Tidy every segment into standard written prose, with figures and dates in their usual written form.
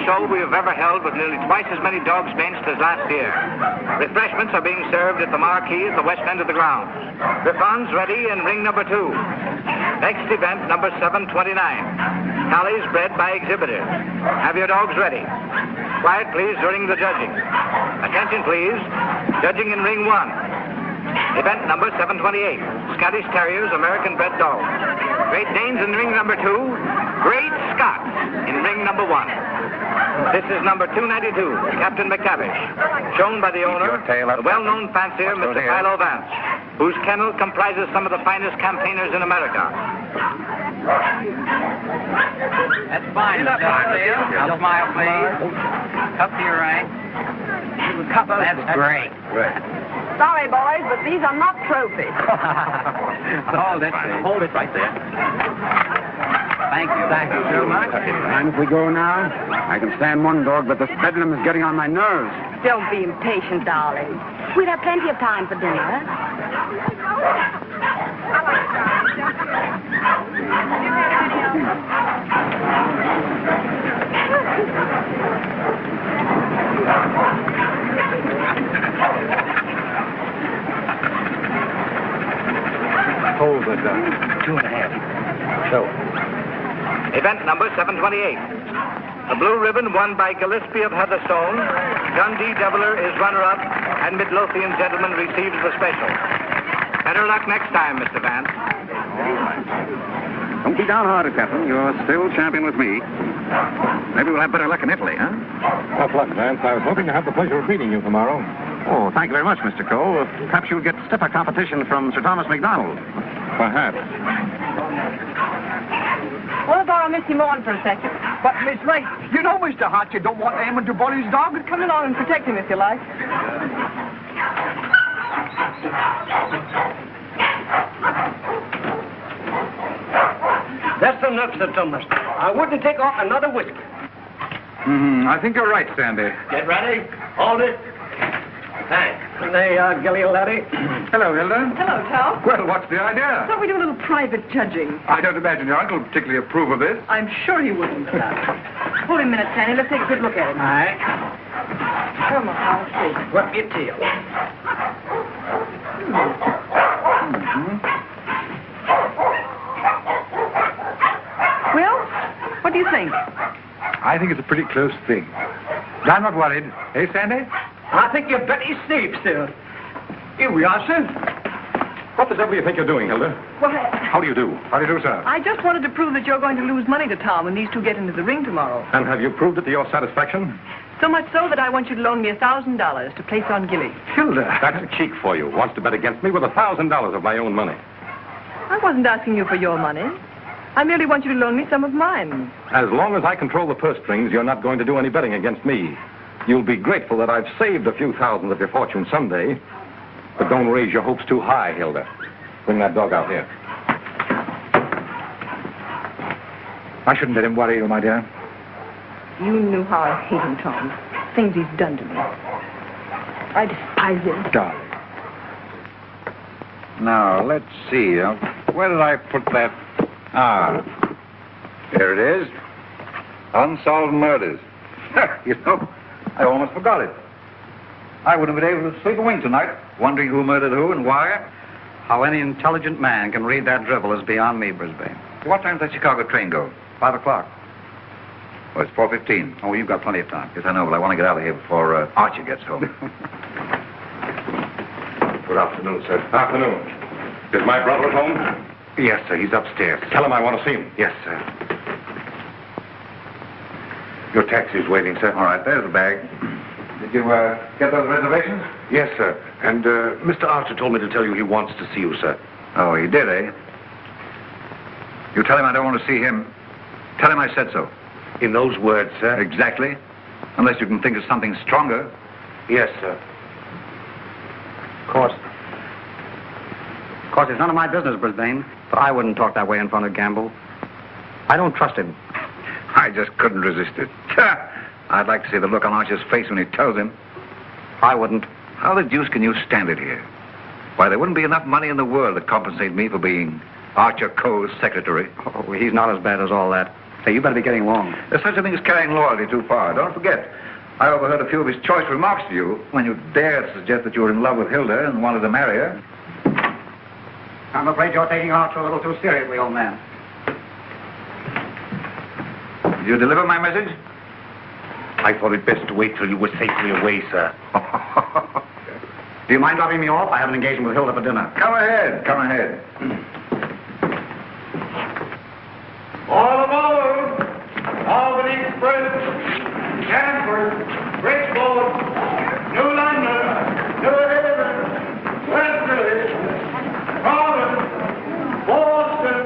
show we have ever held with nearly twice as many dogs benched as last year. Refreshments are being served at the marquee at the west end of the ground. Griffons ready in ring number 2. Next event, number 729. Collies bred by exhibitors. Have your dogs ready. Quiet, please, during the judging. Attention, please. Judging in ring 1. Event number 728. Scottish Terriers, American bred dogs. Great Danes in ring number 2. Great Scots in ring number 1. This is number 292, Captain McTavish, shown by the owner, the well-known fancier, Mr. Philo Vance, whose kennel comprises some of the finest campaigners in America. That's fine, Mr. Now smile, please. Cup to your right. Cup. That's great. Sorry, boys, but these are not trophies. Hold it right there. Thank you so much. Mind if we go now? I can stand one dog, but this bedlam is getting on my nerves. Don't be impatient, darling. We'll have plenty of time for dinner. Hold it, 2.5. So. Event number 728. The blue ribbon won by Gillespie of Heatherstone. John D. Deviler is runner-up, and Midlothian gentleman receives the special. Better luck next time, Mr. Vance. Don't be downhearted, Captain. You're still champion with me. Maybe we'll have better luck in Italy, huh? Tough luck, Vance. I was hoping to have the pleasure of meeting you tomorrow. Oh, thank you very much, Mr. Cole. Perhaps you'll get stiffer competition from Sir Thomas MacDonald. Perhaps. Well, I borrow Missy Morn for a second. But, Miss Ray, you know Mr. Hart, you don't want Eamon to bully his dog. Come along and protect him if you like. That's enough, Sir Thomas. I wouldn't take off another whiskey. I think you're right, Sandy. Get ready. Hold it. Thanks. There you are, Gilly, laddie. Hello, Hilda. Hello, Tom. Well, what's the idea? Thought we'd do a little private judging. I don't imagine your uncle would particularly approve of this. I'm sure he wouldn't, sir. Hold him a minute, Sandy. Let's take a good look at him. All right. Come on, I'll see. Whip your tail. Well, what do you think? I think it's a pretty close thing. But I'm not worried. Hey, Sandy? I think you bet he's safe, sir. Here we are, sir. What the devil do you think you're doing, Hilda? Well, How do you do? How do you do, sir? I just wanted to prove that you're going to lose money to Tom when these two get into the ring tomorrow. And have you proved it to your satisfaction? So much so that I want you to loan me $1,000 to place on Gilly. Hilda! That's a cheek for you. Wants to bet against me with $1,000 of my own money. I wasn't asking you for your money. I merely want you to loan me some of mine. As long as I control the purse strings, you're not going to do any betting against me. You'll be grateful that I've saved a few thousands of your fortune someday. But don't raise your hopes too high, Hilda. Bring that dog out here. I shouldn't let him worry you, my dear. You knew how I hate him, Tom. Things he's done to me. I despise him. Darling. Now, let's see. Where did I put that? There it is. Unsolved murders. You know, I almost forgot it. I wouldn't have been able to sleep a wink tonight, wondering who murdered who and why. How any intelligent man can read that drivel is beyond me, Brisbane. What time does that Chicago train go? 5 o'clock. Well, it's 4:15. Oh, you've got plenty of time. Yes, I know, but I want to get out of here before Archie gets home. Good afternoon, sir. Afternoon. Is my brother at home? Yes, sir. He's upstairs. Tell him I want to see him. Yes, sir. Your taxi's waiting, sir. All right, there's the bag. Did you get those reservations? Yes, sir. And Mr. Archer told me to tell you he wants to see you, sir. Oh, he did, eh? You tell him I don't want to see him. Tell him I said so. In those words, sir? Exactly. Unless you can think of something stronger. Yes, sir. Of course, it's none of my business, Brisbane, but I wouldn't talk that way in front of Gamble. I don't trust him. I just couldn't resist it. I'd like to see the look on Archer's face when he tells him. I wouldn't. How the deuce can you stand it here? Why, there wouldn't be enough money in the world to compensate me for being Archer Cole's secretary. Oh, he's not as bad as all that. Say, you better be getting along. There's such a thing as carrying loyalty too far. Don't forget, I overheard a few of his choice remarks to you when you dared suggest that you were in love with Hilda and wanted to marry her. I'm afraid you're taking Archer a little too seriously, old man. Did you deliver my message? I thought it best to wait till you were safely away, sir. Do you mind dropping me off? I have an engagement with Hilda for dinner. Come ahead, come ahead. All aboard! Albany Express, Stanford, Bridgeport, New London, New Haven, Wesley, Providence, Boston.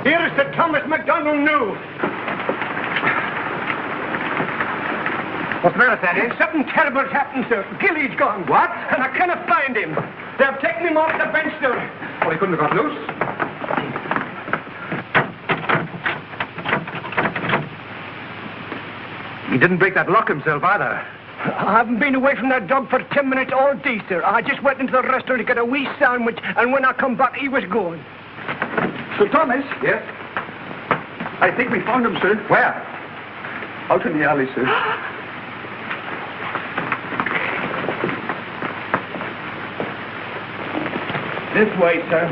Here is Sir Thomas MacDonald New. What's the matter, Sandy? Something terrible's happened, sir. Gilly's gone. What? And I cannot find him. They've taken him off the bench, sir. Well, he couldn't have got loose. He didn't break that lock himself either. I haven't been away from that dog for 10 minutes all day, sir. I just went into the restaurant to get a wee sandwich, and when I come back, he was gone. Sir Thomas? Yes? I think we found him, sir. Where? Out in the alley, sir. This way, sir.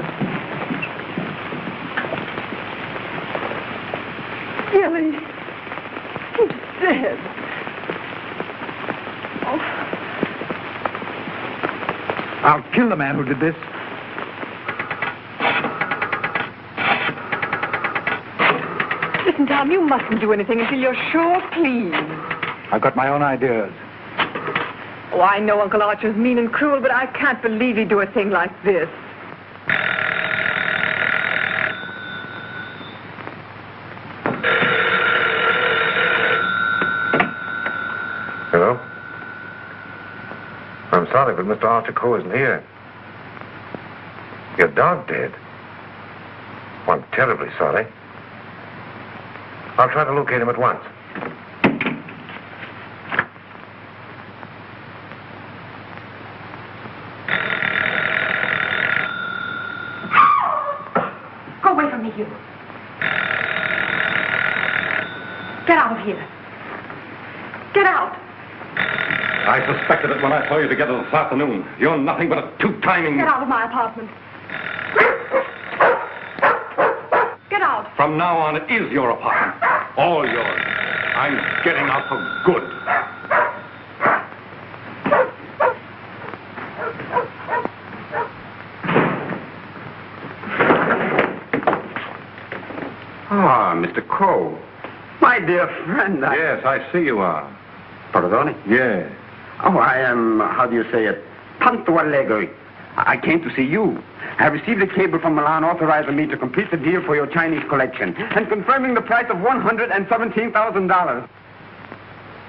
Gilly. He's dead. Oh. I'll kill the man who did this. Listen, Tom, you mustn't do anything until you're sure clean. I've got my own ideas. Oh, I know Uncle Archer's mean and cruel, but I can't believe he'd do a thing like this. Hello? I'm sorry, but Mr. Archer Coe isn't here. Your dog dead? Well, I'm terribly sorry. I'll try to locate him at once. Go away from me, you. Get out of here. Get out. I suspected it when I saw you together this afternoon. You're nothing but a two-timing... Get out of my apartment. Get out. From now on, it is your apartment. All yours. I'm getting out for good. Ah, Mr. Coe. My dear friend, Yes, I see you are. Pardon? Yeah. Oh, I am, how do you say it, tanto allegro. I came to see you. I have received a cable from Milan authorizing me to complete the deal for your Chinese collection and confirming the price of $117,000.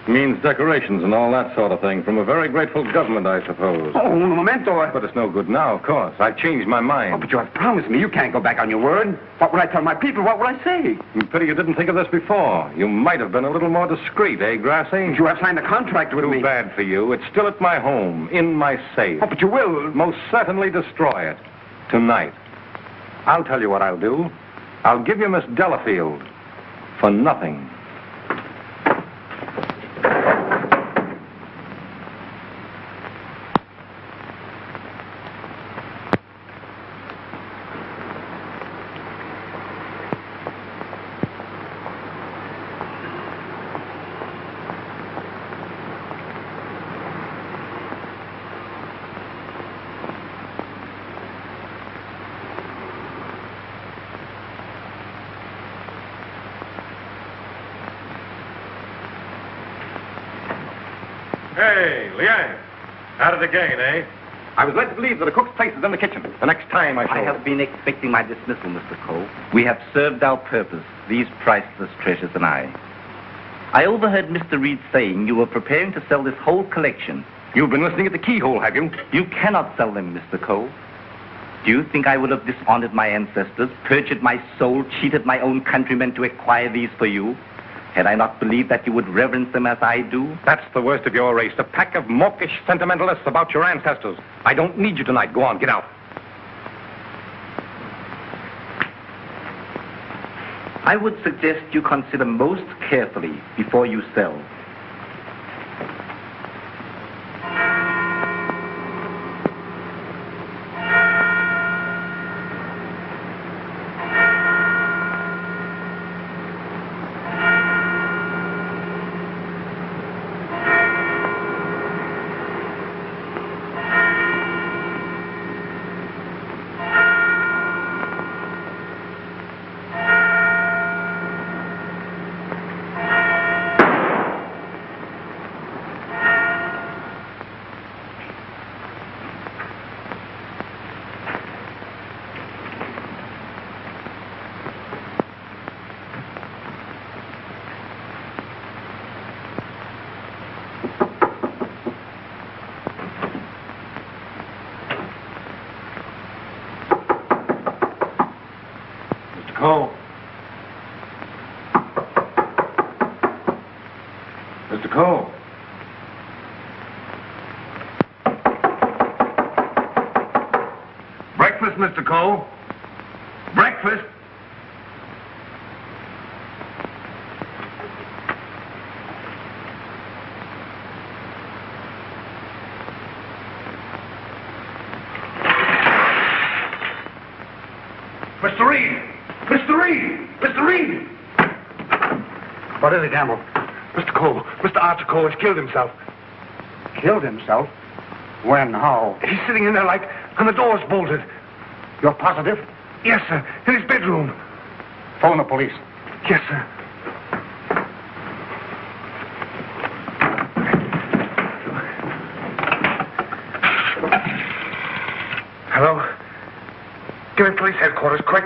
Means decorations and all that sort of thing from a very grateful government, I suppose. Oh, un momento. But it's no good now, of course. I've changed my Oh, mind. but you have promised me. You can't go back on your word. What would I tell my people? What would I say? Pity you didn't think of this before. You might have been a little more discreet, eh, Grassy? You have signed a contract with me. Too bad for you. It's still at my home, in my safe. Oh, but you will. Most certainly destroy it. Tonight. I'll tell you what I'll do. I'll give you Miss Delafield for nothing. Hey, Liang. At it again, eh? I was led to believe that a cook's place is in the kitchen. The next time I I have been expecting my dismissal, Mr. Cole. We have served our purpose, these priceless treasures and I. I overheard Mr. Reed saying you were preparing to sell this whole collection. You've been listening at the keyhole, have you? You cannot sell them, Mr. Cole. Do you think I would have dishonored my ancestors, perjured my soul, cheated my own countrymen to acquire these for you? Had I not believed that you would reverence them as I do? That's the worst of your race, a pack of mawkish sentimentalists about your ancestors. I don't need you tonight. Go on, get out. I would suggest you consider most carefully before you sell. Cole. Mr. Cole. Breakfast, Mr. Cole. Breakfast. Mr. Reed! Mr. Reed! Mr. Reed! What is it, Gamble? Mr. Cole, Mr. Archer Cole has killed himself. Killed himself? When? How? He's sitting in there like, and the door's bolted. You're positive? Yes, sir, in his bedroom. Phone the police. Yes, sir. Hello? Give me police headquarters, quick.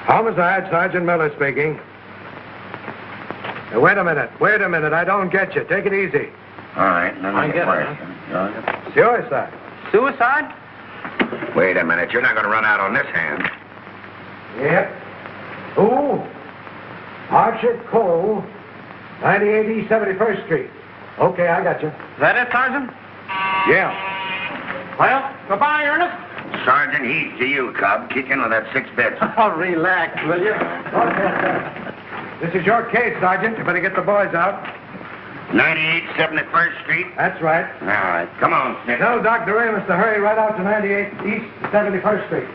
Homicide, Sergeant Miller speaking. Wait a minute. I don't get you. Take it easy. All right, let me get it. Suicide. Suicide? Wait a minute. You're not going to run out on this hand. Yep. Who? Archer Cole, 98 East 71st Street. Okay, I got you. Is that it, Sergeant? Yeah. Well, goodbye, Ernest. Sergeant, he's to you, Cub. Kick in with that 6 bits. Oh, relax, will you? This is your case, Sergeant. You better get the boys out. 98 71st Street? That's right. All right. Come on, Smith. Tell Dr. Amos to hurry right out to 98 East 71st Street.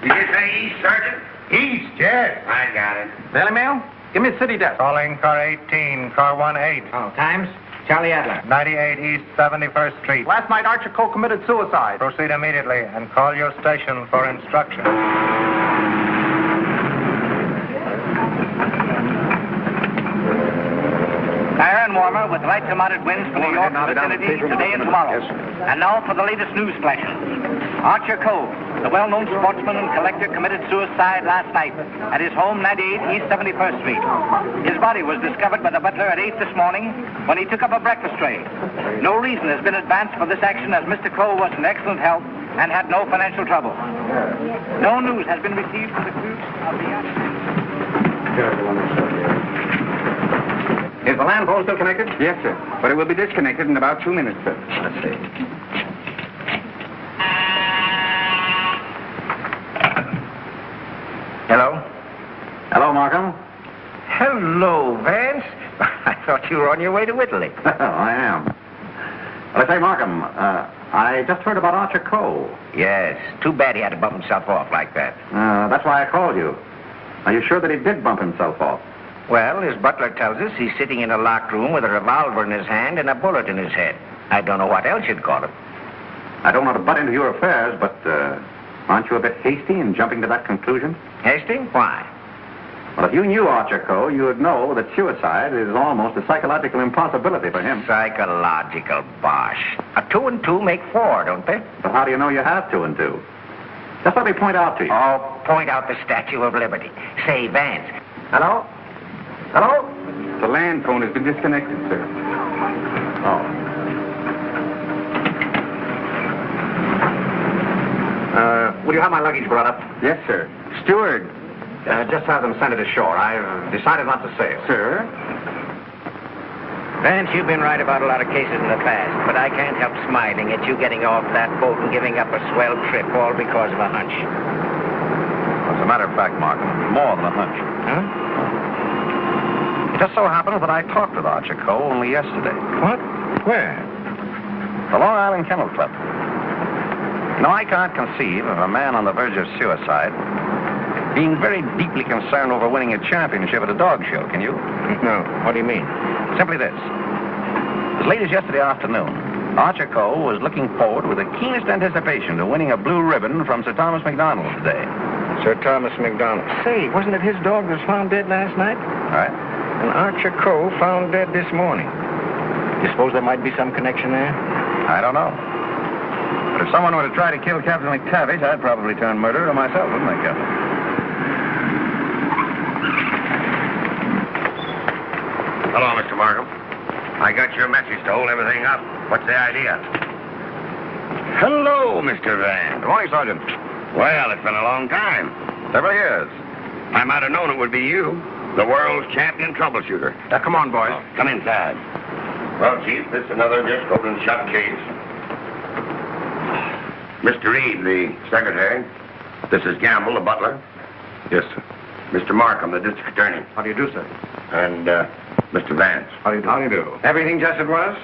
Did you say east, Sergeant? East, yes. I got it. Daily Mail? Give me a city desk. Calling car 18, car 18. Oh, times? Charlie Adler. 98 East 71st Street. Last night, Archer Cole committed suicide. Proceed immediately and call your station for instructions. Iron warmer with right to moderate winds for New York vicinity today and tomorrow. And now for the latest news flashes. Archer Cole, the well-known sportsman and collector, committed suicide last night at his home, 98 East 71st Street. His body was discovered by the butler at 8 this morning when he took up a breakfast tray. No reason has been advanced for this action as Mr. Cole was in excellent health and had no financial trouble. No news has been received from the crews of the Is the land phone still connected? Yes, sir. But it will be disconnected in about 2 minutes, sir. Let's see. Hello? Hello, Markham? Hello, Vance. I thought you were on your way to Italy. I am. Well, I say, Markham, I just heard about Archer Cole. Yes. Too bad he had to bump himself off like that. That's why I called you. Are you sure that he did bump himself off? Well, his butler tells us he's sitting in a locked room with a revolver in his hand and a bullet in his head. I don't know what else you'd call him. I don't want to butt into your affairs, but aren't you a bit hasty in jumping to that conclusion? Hasty? Why? Well, if you knew Archer Cole, you would know that suicide is almost a psychological impossibility for him. Psychological bosh. 2 and 2 make 4, don't they? But how do you know you have 2 and 2? Just let me point out to you. Oh, point out the Statue of Liberty. Say, Vance. Hello? Hello? The land phone has been disconnected, sir. Oh. Will you have my luggage brought up? Yes, sir. Steward, Just have them sent it ashore. I've decided not to sail. Sir? Vance, you've been right about a lot of cases in the past, but I can't help smiling at you getting off that boat and giving up a swell trip all because of a hunch. As a matter of fact, Markham, more than a hunch. Huh? It just so happens that I talked with Archer Cole only yesterday. What? Where? The Long Island Kennel Club. You know, I can't conceive of a man on the verge of suicide being very deeply concerned over winning a championship at a dog show, can you? No. What do you mean? Simply this. As late as yesterday afternoon, Archer Cole was looking forward with the keenest anticipation to winning a blue ribbon from Sir Thomas MacDonald today. Sir Thomas MacDonald. Say, wasn't it his dog that was found dead last night? Right? And Archer Cole found dead this morning. You suppose there might be some connection there? I don't know. But if someone were to try to kill Captain McTavish, I'd probably turn murderer myself, wouldn't I, Captain? Hello, Mr. Markham. I got your message to hold everything up. What's the idea? Hello, Mr. Vance. Good morning, Sergeant. Well, it's been a long time. Several years. I might have known it would be you, the world's champion troubleshooter. Come on, boys. Come inside. Well, Chief, this is another just open and shut case. Mr. Reed, the secretary. This is Gamble, the butler. Yes, sir. Mr. Markham, the district attorney. How do you do, sir? And, Mr. Vance. How do you do? Everything just as it was?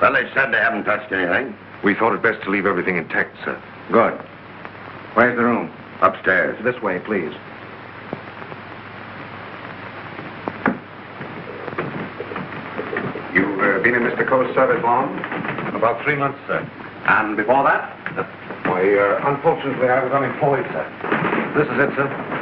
Well, they said they haven't touched anything. We thought it best to leave everything intact, sir. Good. Where's the room? Upstairs. This way, please. You've been in Mr. Coe's service long? About 3 months, sir. And before that? Why, unfortunately, I was unemployed, sir. This is it, sir.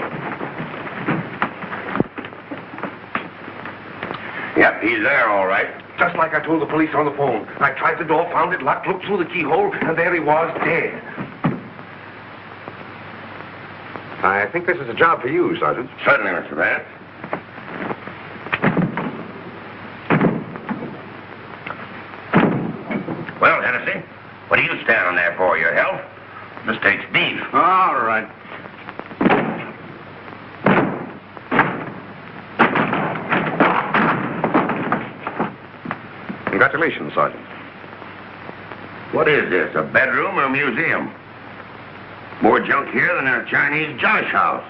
Yep, he's there, all right. Just like I told the police on the phone. I tried the door, found it locked, looked through the keyhole, and there he was, dead. I think this is a job for you, Sergeant. Certainly, Mr. Vance. Well, Hennessy, what are you standing there for? Your health? This takes beef. All right. Congratulations, Sergeant. What is this, a bedroom or a museum? More junk here than a Chinese josh house.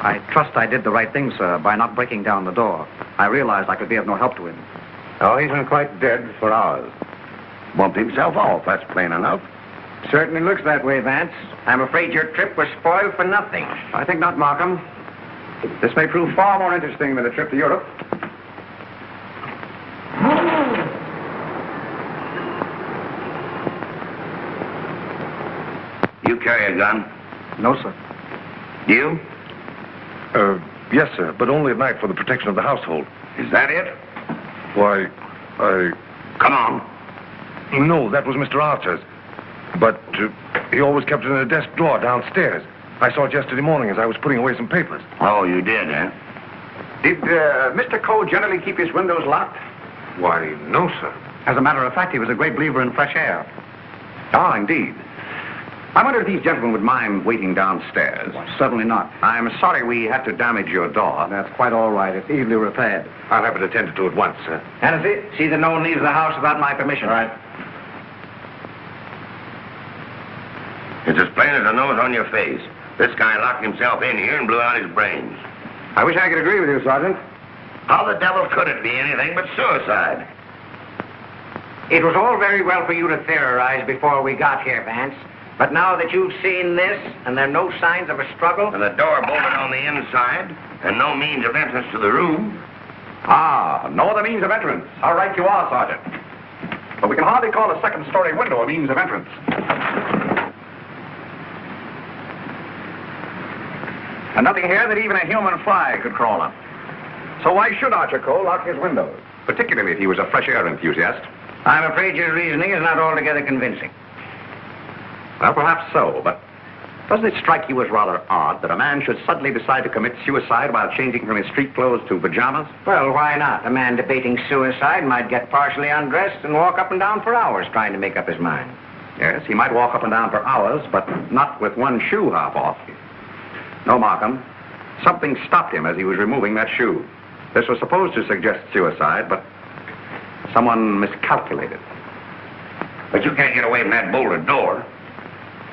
I trust I did the right thing, sir, by not breaking down the door. I realized I could be of no help to him. Oh, he's been quite dead for hours. Bumped himself off, that's plain enough. Certainly looks that way, Vance. I'm afraid your trip was spoiled for nothing. I think not, Markham. This may prove far more interesting than a trip to Europe. You carry a gun? No, sir. You? Yes, sir, but only at night for the protection of the household. Is that it? Why, Come on. No, that was Mr. Archer's. But he always kept it in a desk drawer downstairs. I saw it yesterday morning as I was putting away some papers. Oh, you did, eh? Did Mr. Cole generally keep his windows locked? Why, no, sir. As a matter of fact, he was a great believer in fresh air. Ah, indeed. I wonder if these gentlemen would mind waiting downstairs. Certainly not. I'm sorry we had to damage your door. That's quite all right. It's easily repaired. I'll have it attended to at once, sir. Hennessy, see that no one leaves the house without my permission. All right. It's as plain as a nose on your face. This guy locked himself in here and blew out his brains. I wish I could agree with you, Sergeant. How the devil could it be anything but suicide? It was all very well for you to theorize before we got here, Vance. But now that you've seen this, and there are no signs of a struggle... And the door bolted on the inside, and no means of entrance to the room. Ah, no other means of entrance. All right, you are, Sergeant. But we can hardly call a second-story window a means of entrance. And nothing here that even a human fly could crawl up. So why should Archer Cole lock his windows? Particularly if he was a fresh air enthusiast. I'm afraid your reasoning is not altogether convincing. Well, perhaps so, but Doesn't it strike you as rather odd that a man should suddenly decide to commit suicide while changing from his street clothes to pajamas? Well, why not? A man debating suicide might get partially undressed and walk up and down for hours trying to make up his mind. Yes, he might walk up and down for hours, but not with one shoe half off. No, Markham. Something stopped him as he was removing that shoe. This was supposed to suggest suicide, but someone miscalculated. But you can't get away from that bolted door.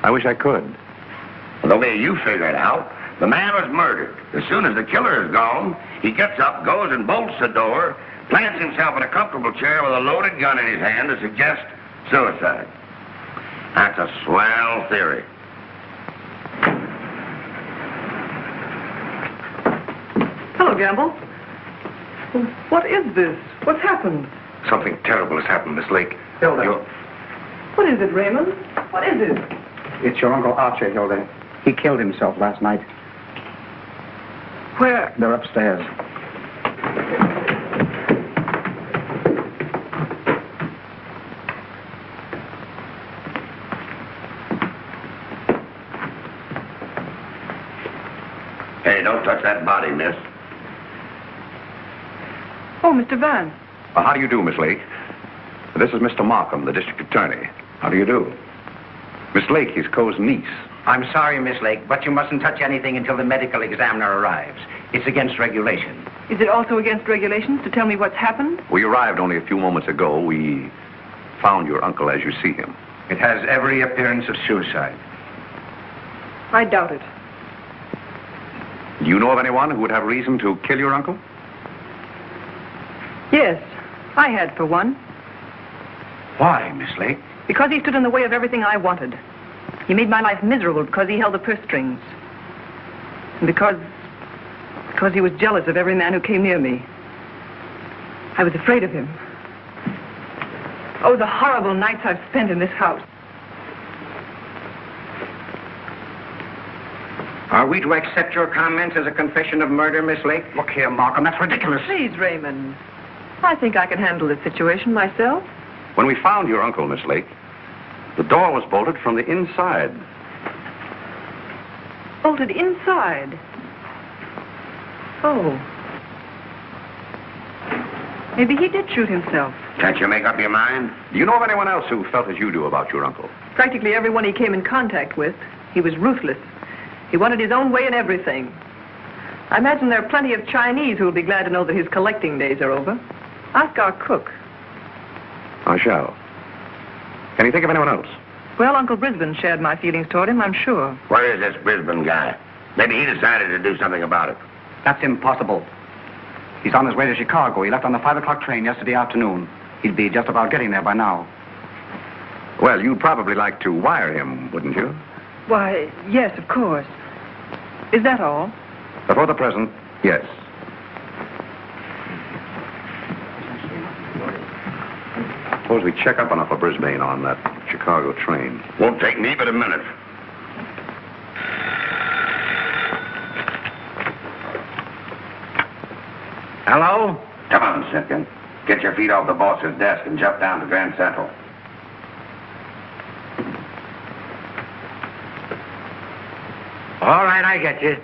I wish I could. The way you figure it out, the man was murdered. As soon as the killer is gone, he gets up, goes and bolts the door, plants himself in a comfortable chair with a loaded gun in his hand to suggest suicide. That's a swell theory. Hello, Gamble. What is this? What's happened? Something terrible has happened, Miss Lake. Hilda. What is it, Raymond? What is it? It's your Uncle Archie, Hilda. He killed himself last night. Where? They're upstairs. Hey, don't touch that body, miss. Oh, Mr. Vance. How do you do, Miss Lake? This is Mr. Markham, the district attorney. How do you do? Miss Lake, he's Coe's niece. I'm sorry, Miss Lake, but you mustn't touch anything until the medical examiner arrives. It's against regulation. Is it also against regulations to tell me what's happened? We arrived only a few moments ago. We found your uncle as you see him. It has every appearance of suicide. I doubt it. Do you know of anyone who would have reason to kill your uncle? Yes, I had for one. Why, Miss Lake? Because he stood in the way of everything I wanted. He made my life miserable because he held the purse strings. And because he was jealous of every man who came near me. I was afraid of him. Oh, the horrible nights I've spent in this house. Are we to accept your comments as a confession of murder, Miss Lake? Look here, Markham, that's ridiculous. Please, Raymond. I think I can handle this situation myself. When we found your uncle, Miss Lake, the door was bolted from the inside. Bolted inside? Oh. Maybe he did shoot himself. Can't you make up your mind? Do you know of anyone else who felt as you do about your uncle? Practically everyone he came in contact with. He was ruthless. He wanted his own way in everything. I imagine there are plenty of Chinese who will be glad to know that his collecting days are over. Ask our cook. I shall. Can you think of anyone else? Well, Uncle Brisbane shared my feelings toward him, I'm sure. Where is this Brisbane guy? Maybe he decided to do something about it. That's impossible. He's on his way to Chicago. He left on the 5 o'clock train yesterday afternoon. He'd be just about getting there by now. Well, you'd probably like to wire him, wouldn't you? Why, yes, of course. Is that all? For the present, yes. Suppose we check up on Upper Brisbane on that Chicago train. Won't take me but a minute. Hello? Come on, Simpkin. Get your feet off the boss's desk and jump down to Grand Central. All right, I get you.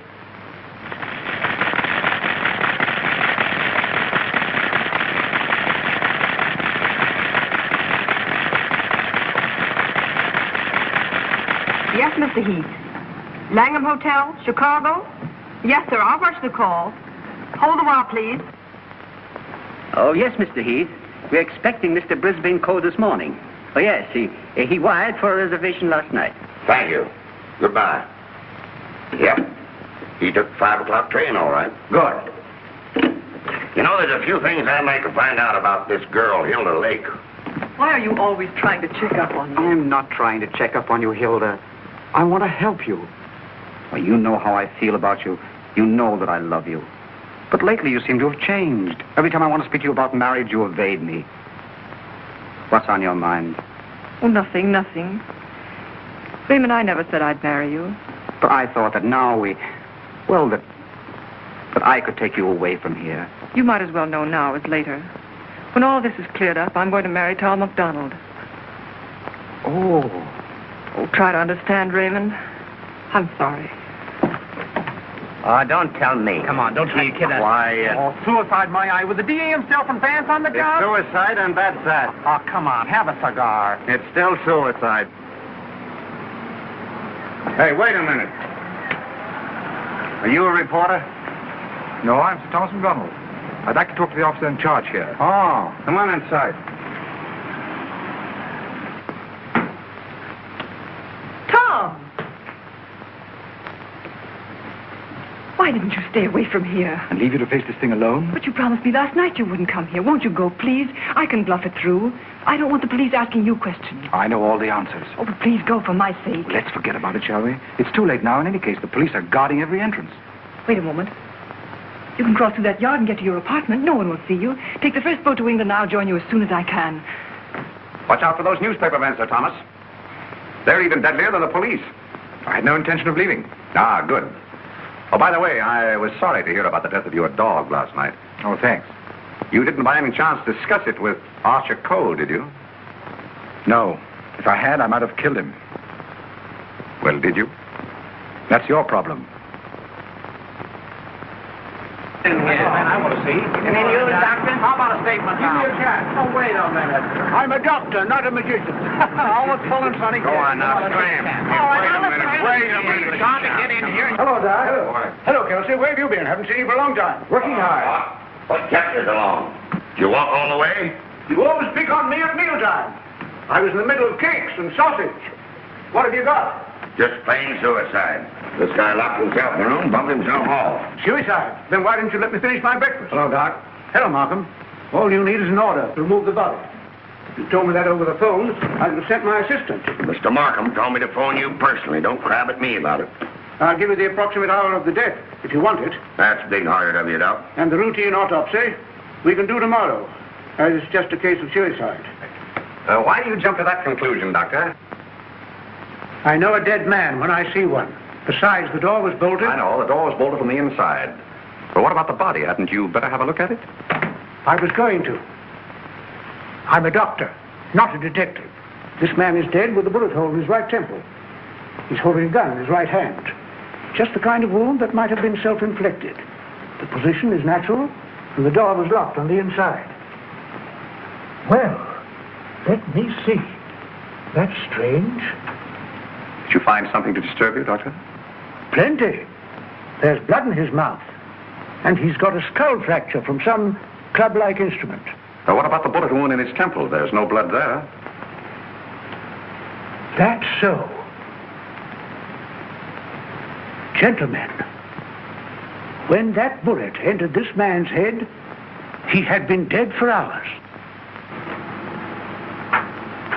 Yes, Mr. Heath. Langham Hotel, Chicago? Yes, sir. I'll rush the call. Hold a while, please. Oh, yes, Mr. Heath. We're expecting Mr. Brisbane Coe this morning. Oh, yes, he wired for a reservation last night. Thank you. Goodbye. Yep. He took the 5 o'clock train, all right. Good. You know, there's a few things I'd like to find out about this girl, Hilda Lake. Why are you always trying to check up on me? I'm not trying to check up on you, Hilda. I want to help you. Well, you know how I feel about you. You know that I love you. But lately you seem to have changed. Every time I want to speak to you about marriage, you evade me. What's on your mind? Oh, nothing. Raymond, I never said I'd marry you. But I thought that now that I could take you away from here. You might as well know now as later. When all this is cleared up, I'm going to marry Tom McDonald. Oh. Oh, try to understand, Raymond. I'm sorry. Oh, don't tell me. Come on, don't tell your kid that. Quiet. Oh, suicide, my eye, with the DA himself and Vance on the job? Suicide, and that's that. Oh, come on, have a cigar. It's still suicide. Hey, wait a minute. Are you a reporter? No, I'm Sir Thomas McDonald. I'd like to talk to the officer in charge here. Oh, come on inside. Tom! Why didn't you stay away from here? And leave you to face this thing alone? But you promised me last night you wouldn't come here. Won't you go, please? I can bluff it through. I don't want the police asking you questions. I know all the answers. Oh, but please go for my sake. Let's forget about it, shall we? It's too late now. In any case, the police are guarding every entrance. Wait a moment. You can cross through that yard and get to your apartment. No one will see you. Take the first boat to England. I'll join you as soon as I can. Watch out for those newspaper men, Sir Thomas. They're even deadlier than the police. I had no intention of leaving. Ah, good. Oh, by the way, I was sorry to hear about the death of your dog last night. Oh, thanks. You didn't by any chance discuss it with Archer Cole, did you? No. If I had, I might have killed him. Well, did you? That's your problem. I want to see. And then you, doctor? How about a statement? Give me a chance. Oh, wait a minute. I'm a doctor, not a magician. Almost pulling funny. Go on now, scram. Wait a minute. Trying to get in here. Hello, Doc. Hello, Kelsey. Where have you been? Haven't seen you for a long time. Working hard. What kept you so long? Did you walk all the way? You always pick on me at mealtime. I was in the middle of cakes and sausage. What have you got? Just plain suicide. This guy locked himself in the room, bumped himself off. Suicide. Then why didn't you let me finish my breakfast? Hello, Doc. Hello, Markham. All you need is an order to remove the body. If you told me that over the phone, I'd have sent my assistant. Mr. Markham told me to phone you personally. Don't crab at me about it. I'll give you the approximate hour of the death, if you want it. That's big-hearted of you, Doc. And the routine autopsy, we can do tomorrow, as it's just a case of suicide. Why do you jump to that conclusion, Doctor? I know a dead man when I see one. Besides, the door was bolted. I know, the door was bolted from the inside. But what about the body? Hadn't you better have a look at it? I was going to. I'm a doctor, not a detective. This man is dead with a bullet hole in his right temple. He's holding a gun in his right hand. Just the kind of wound that might have been self-inflicted. The position is natural, and the door was locked on the inside. Well, let me see. That's strange. Did you find something to disturb you, Doctor? Plenty. There's blood in his mouth. And he's got a skull fracture from some club-like instrument. What about the bullet wound in his temple? There's no blood there. That's so. Gentlemen, when that bullet entered this man's head, he had been dead for hours.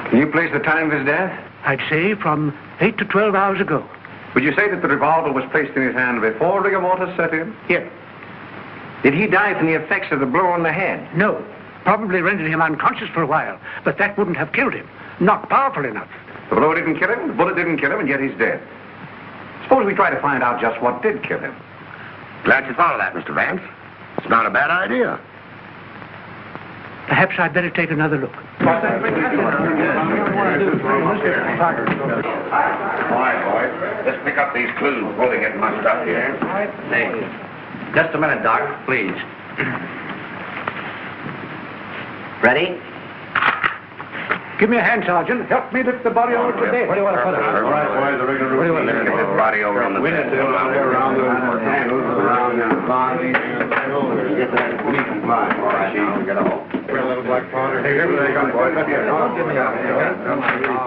Can you place the time of his death? I'd say from 8 to 12 hours ago. Would you say that the revolver was placed in his hand before rigor mortis set in? Yes. Did he die from the effects of the blow on the head? No. Probably rendered him unconscious for a while, but that wouldn't have killed him. Not powerful enough. The blow didn't kill him, the bullet didn't kill him, and yet he's dead. Suppose we try to find out just what did kill him. Glad you thought of that, Mr. Vance. It's not a bad idea. Perhaps I'd better take another look. All right, boys. Let's pick up these clues before they get mussed up here. Hey, just a minute, Doc, please. Ready? Give me a hand, Sergeant. Help me lift the body over to bed. Where do you want to put it? All right, boys. The rigor Where do you want to Get the body over on the bed. Around the handles, around the body. Get that leak line. All right, now we get a hole. Hey, here they come, boys. All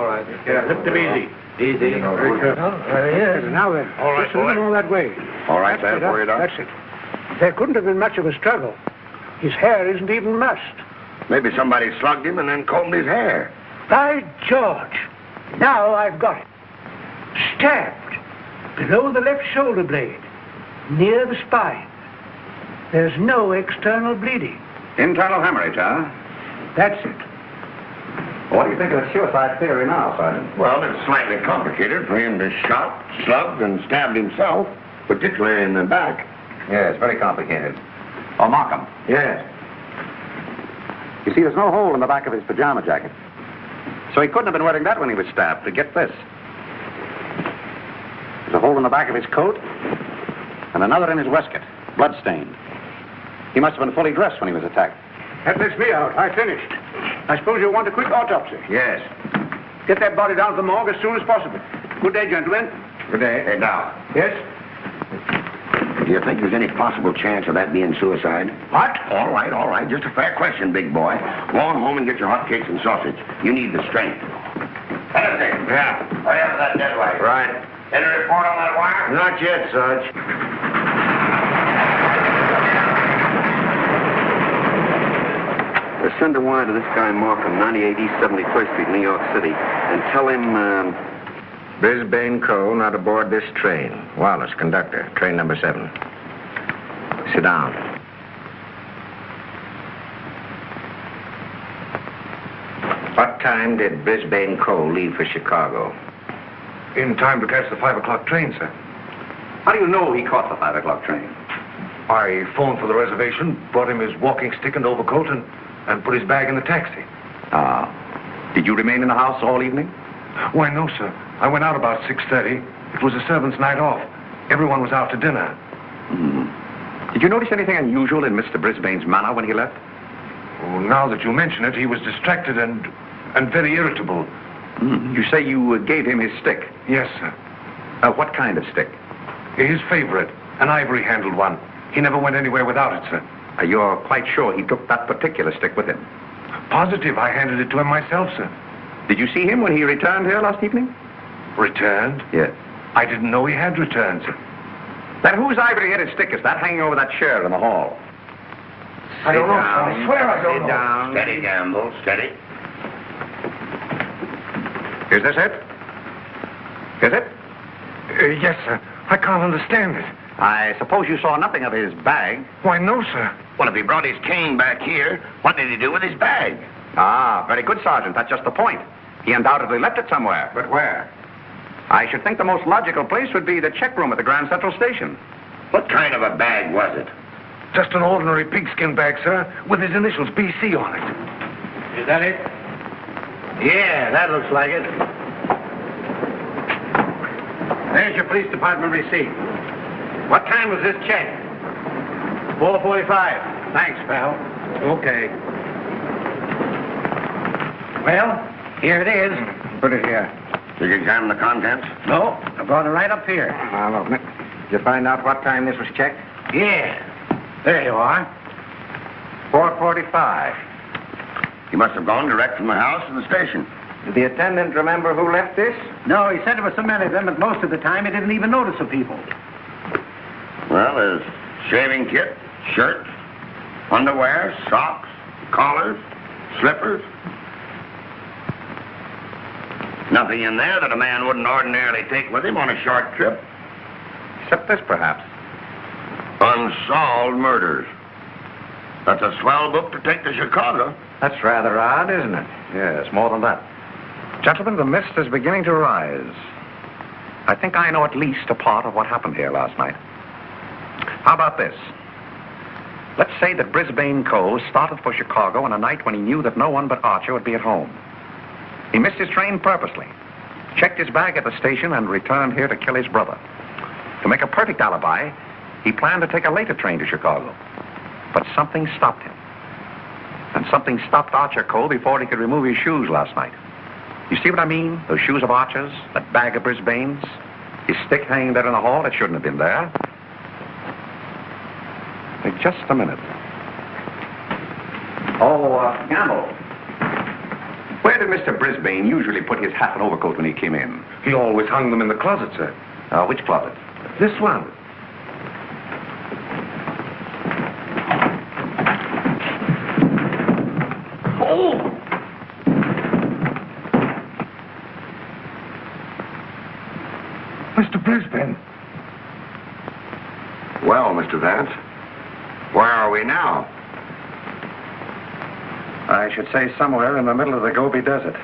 right. Lift them easy. Easy. Very good. There he is. Now then. All right, just a little more that way. All right, That's Sam, it, for you, Doc. That's it. There couldn't have been much of a struggle. His hair isn't even mussed. Maybe somebody slugged him and then combed his hair. By George! Now I've got it. Stabbed below the left shoulder blade, near the spine. There's no external bleeding. Internal hemorrhage, huh? That's it. What do you think of the suicide theory now, Sergeant? Well, it's slightly complicated for him to shot, slugged, and stabbed himself, particularly in the back. Yes, very complicated. Oh, Markham. Yes. You see, there's no hole in the back of his pajama jacket. So he couldn't have been wearing that when he was stabbed. To get this. There's a hole in the back of his coat and another in his waistcoat, blood-stained. He must have been fully dressed when he was attacked. That lets me out. I finished. I suppose you'll want a quick autopsy. Yes. Get that body down to the morgue as soon as possible. Good day, gentlemen. Good day. Hey, now, Yes? do you think there's any possible chance of that being suicide? What? All right. Just a fair question, big boy. Go on home and get your hotcakes and sausage. You need the strength. Anything? Yeah. Hurry up with that dead wire. Right. Any report on that wire? Not yet, Sarge. Send a wire to this guy Markham, 98 East 71st Street, New York City, and tell him, Brisbane Cole not aboard this train. Wallace, conductor, train number 7. Sit down. What time did Brisbane Cole leave for Chicago? In time to catch the 5 o'clock train, sir. How do you know he caught the 5 o'clock train? I phoned for the reservation, brought him his walking stick and overcoat, and put his bag in the taxi. Ah. Did you remain in the house all evening? Why, no, sir. I went out about 6:30. It was a servant's night off. Everyone was out to dinner. Did you notice anything unusual in Mr. Brisbane's manner when he left? Oh, now that you mention it, he was distracted and very irritable. You say you gave him his stick? Yes, sir. What kind of stick? His favorite, an ivory-handled one. He never went anywhere without it, sir. You're quite sure he took that particular stick with him? Positive. I handed it to him myself, sir. Did you see him when he returned here last evening? Returned? Yes. I didn't know he had returned, sir. Then whose ivory-headed stick is that hanging over that chair in the hall? I don't know, sir. I swear I don't Sit know. down. Steady, Gamble, steady. Is this it? Is it? Yes, sir. I can't understand it. I suppose you saw nothing of his bag. Why, no, sir. Well, if he brought his cane back here, what did he do with his bag? Ah, very good, Sergeant. That's just the point. He undoubtedly left it somewhere. But where? I should think the most logical place would be the check room at the Grand Central Station. What kind of a bag was it? Just an ordinary pigskin bag, sir, with his initials BC on it. Is that it? Yeah, that looks like it. There's your police department receipt. What time was this check? 4:45. Thanks, pal. Okay. Well, here it is. Put it here. Did you examine the contents? No, I brought it right up here. I'll open it. Did you find out what time this was checked? Yeah. There you are. 4:45. He must have gone direct from the house to the station. Did the attendant remember who left this? No, he said there were so many of them that most of the time he didn't even notice the people. Well, there's shaving kit, shirt, underwear, socks, collars, slippers. Nothing in there that a man wouldn't ordinarily take with him on a short trip. Except this, perhaps. Unsolved Murders. That's a swell book to take to Chicago. That's rather odd, isn't it? Yes, more than that. Gentlemen, the mist is beginning to rise. I think I know at least a part of what happened here last night. How about this? Let's say that Brisbane Cole started for Chicago on a night when he knew that no one but Archer would be at home. He missed his train purposely, checked his bag at the station, and returned here to kill his brother. To make a perfect alibi, he planned to take a later train to Chicago. But something stopped him. And something stopped Archer Cole before he could remove his shoes last night. You see what I mean? Those shoes of Archer's, that bag of Brisbane's, his stick hanging there in the hall, it shouldn't have been there. Wait just a minute. Gamble. Where did Mr. Brisbane usually put his hat and overcoat when he came in? He always hung them in the closet, sir. Which closet? This one. Oh! Mr. Brisbane. Well, Mr. Vance, where are we now? I should say somewhere in the middle of the Gobi Desert.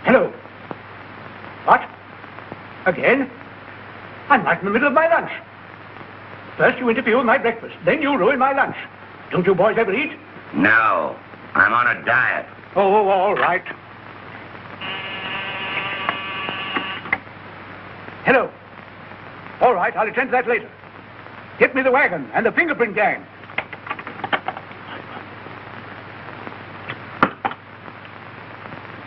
Hello. What? Again? I'm right in the middle of my lunch. First you interfere with my breakfast, then you ruin my lunch. Don't you boys ever eat? No. I'm on a diet. Oh, all right. Hello. All right, I'll attend to that later. Get me the wagon and the fingerprint gang.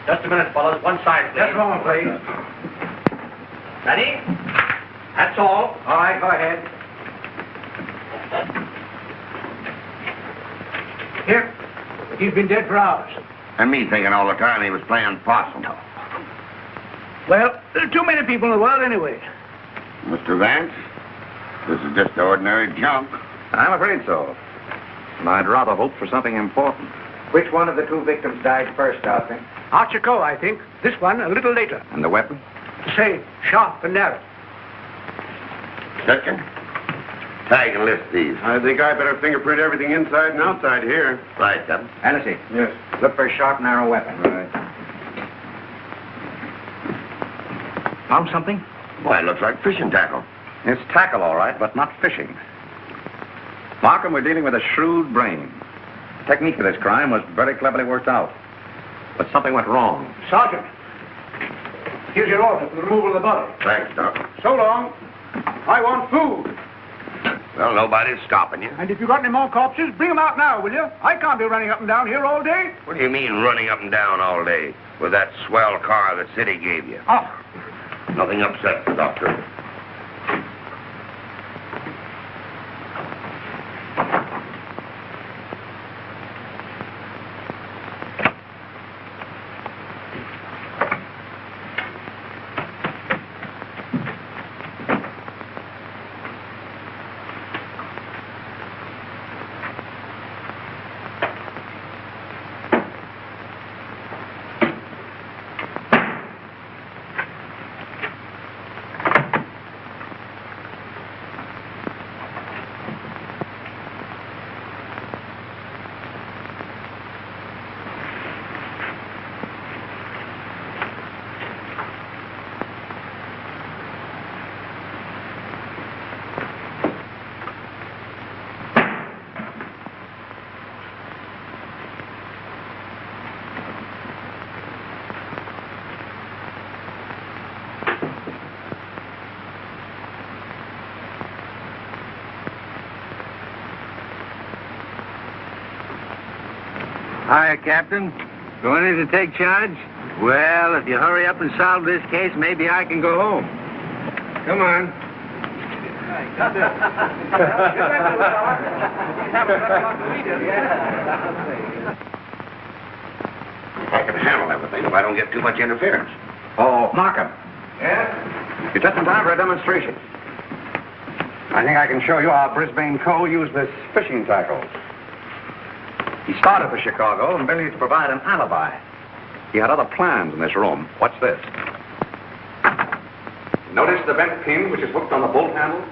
Just a minute, fellas. One side, please. Just a moment, please. Ready? That's all. All right, go ahead. Here. He's been dead for hours. And me thinking all the time he was playing possum. Well, there are too many people in the world anyway. Mr. Vance, this is just ordinary junk. I'm afraid so. And I'd rather hope for something important. Which one of the two victims died first, Doctor? Archer Coe, I think. This one a little later. And the weapon? The same, sharp and narrow. Second, tag and list these. I think I better fingerprint everything inside and outside here. Right, Captain. Hennessy. Yes. Look for a sharp, narrow weapon. Right. Found something? Why, it looks like fishing tackle. It's tackle, all right, but not fishing. Markham, we're dealing with a shrewd brain. The technique of this crime was very cleverly worked out. But something went wrong. Sergeant, here's your order for the removal of the body. Thanks, Doc. So long. I want food. Well, nobody's stopping you. And if you've got any more corpses, bring them out now, will you? I can't be running up and down here all day. What do you mean running up and down all day with that swell car the city gave you? Oh, Nothing upsets the doctor. Hiya, Captain. Going in to take charge? Well, if you hurry up and solve this case, maybe I can go home. Come on. I can handle everything if I don't get too much interference. Oh, Markham. Yes? You're just in time for a demonstration. I think I can show you how Brisbane Cole used this fishing tackle. He started for Chicago and merely to provide an alibi. He had other plans in this room. Watch this. Notice the bent pin which is hooked on the bolt handle?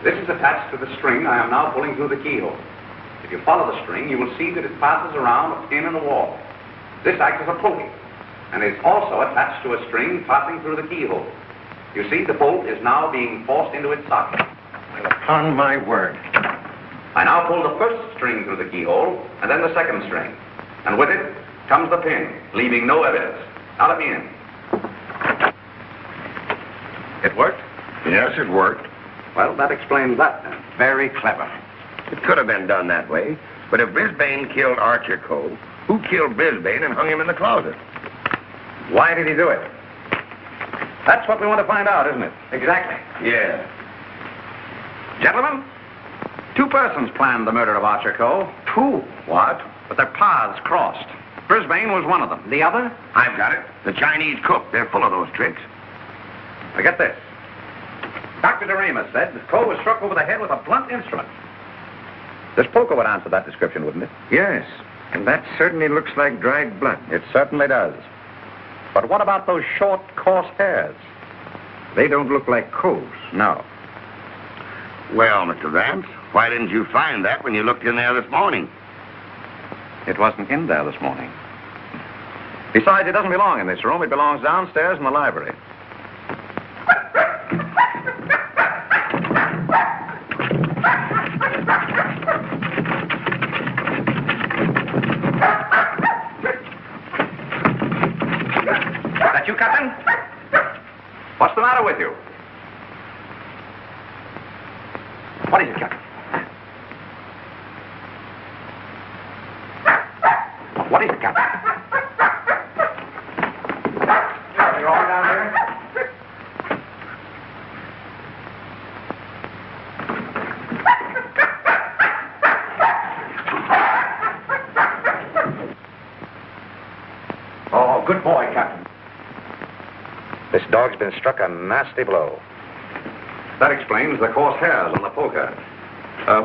This is attached to the string I am now pulling through the keyhole. If you follow the string, you will see that it passes around a pin in the wall. This acts as a pulley, and is also attached to a string passing through the keyhole. You see, the bolt is now being forced into its socket. Well, upon my word. I now pull the first string through the keyhole, and then the second string. And with it comes the pin, leaving no evidence. Now let me in. It worked? Yes, it worked. Well, that explains that then. Very clever. It could have been done that way, but if Brisbane killed Archer Cole, who killed Brisbane and hung him in the closet? Why did he do it? That's what we want to find out, isn't it? Exactly. Yeah. Gentlemen, two persons planned the murder of Archer Cole. Two? What? But their paths crossed. Brisbane was one of them. The other? I've got it. The Chinese cook. They're full of those tricks. Now get this. Dr. Doremus said that Cole was struck over the head with a blunt instrument. This poker would answer that description, wouldn't it? Yes. And that certainly looks like dried blood. It certainly does. But what about those short, coarse hairs? They don't look like Cole's. No. Well, Mr. Vance, why didn't you find that when you looked in there this morning? It wasn't in there this morning. Besides, it doesn't belong in this room. It belongs downstairs in the library. That you, Captain? What's the matter with you? What is it, Captain? What is it, Captain? Are you all down here? Oh, good boy, Captain. This dog's been struck a nasty blow. That explains the coarse hairs on the poker.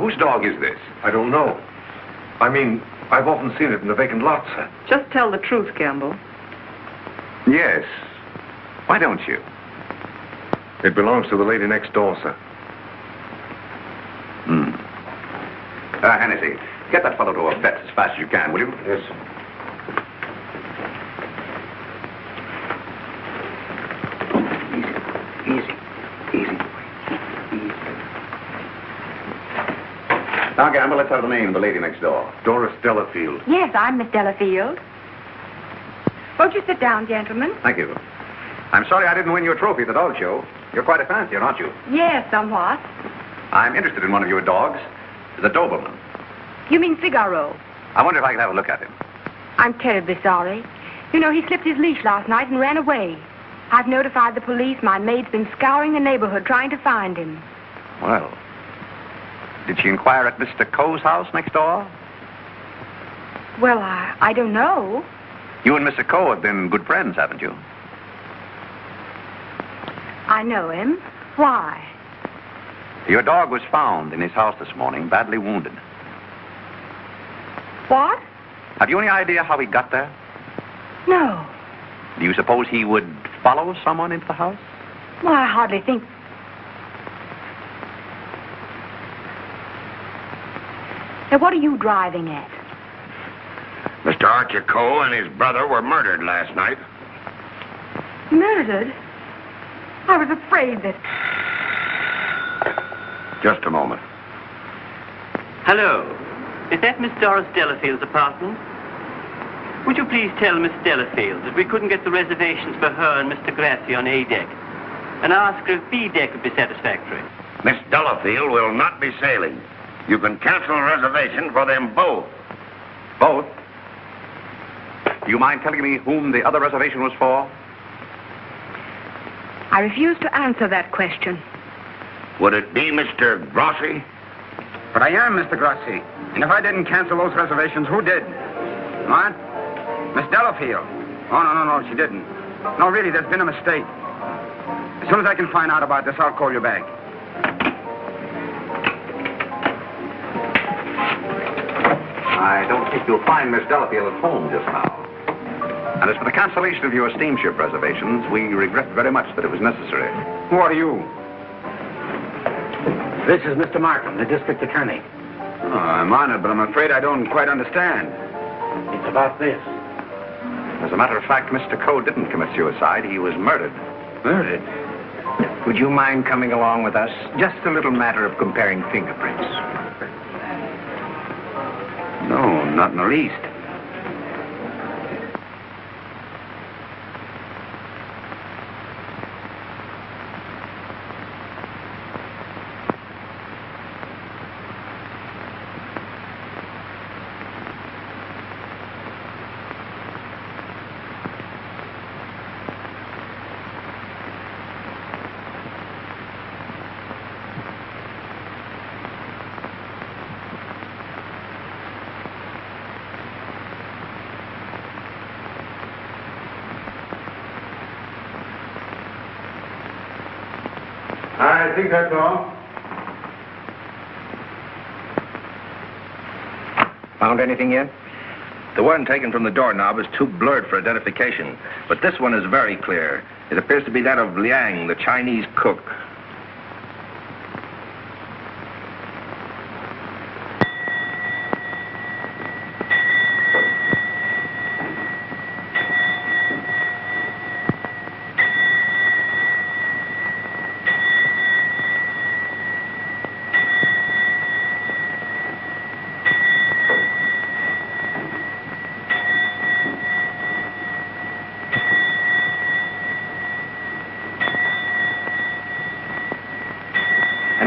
Whose dog is this? I don't know. I mean, I've often seen it in the vacant lots, sir. Just tell the truth, Campbell. Yes. Why don't you? It belongs to the lady next door, sir. Hennessy, get that fellow to a vet as fast as you can, will you? Yes, sir. Easy. Now, Gamble, let's have the name of the lady next door. Doris Delafield. Yes, I'm Miss Delafield. Won't you sit down, gentlemen? Thank you. I'm sorry I didn't win you a trophy at the dog show. You're quite a fancier, aren't you? Yes, somewhat. I'm interested in one of your dogs. The Doberman. You mean Figaro? I wonder if I could have a look at him. I'm terribly sorry. You know, he slipped his leash last night and ran away. I've notified the police. My maid's been scouring the neighborhood trying to find him. Well, did she inquire at Mr. Coe's house next door? Well, I don't know. You and Mr. Coe have been good friends, haven't you? I know him. Why? Your dog was found in his house this morning, badly wounded. What? Have you any idea how he got there? No. Do you suppose he would follow someone into the house? Well, I hardly think... Now, what are you driving at? Mr. Archer Coe and his brother were murdered last night. Murdered? I was afraid that... Just a moment. Hello. Is that Miss Doris Delafield's apartment? Would you please tell Miss Delafield that we couldn't get the reservations for her and Mr. Grassi on A deck, and ask her if B deck would be satisfactory? Miss Delafield will not be sailing. You can cancel a reservation for them both. Both? Do you mind telling me whom the other reservation was for? I refuse to answer that question. Would it be Mr. Grossi? But I am Mr. Grossi. And if I didn't cancel those reservations, who did? What? Miss Delafield. Oh, no, she didn't. No, really, there's been a mistake. As soon as I can find out about this, I'll call you back. I don't think you'll find Miss Delafield at home just now. And as for the cancellation of your steamship reservations, we regret very much that it was necessary. Who are you? This is Mr. Markham, the district attorney. Oh, I'm honored, but I'm afraid I don't quite understand. It's about this. As a matter of fact, Mr. Coe didn't commit suicide. He was murdered. Murdered? Would you mind coming along with us? Just a little matter of comparing fingerprints. No, not in the least. I think that's all. Found anything yet? The one taken from the doorknob is too blurred for identification, but this one is very clear. It appears to be that of Liang, the Chinese cook.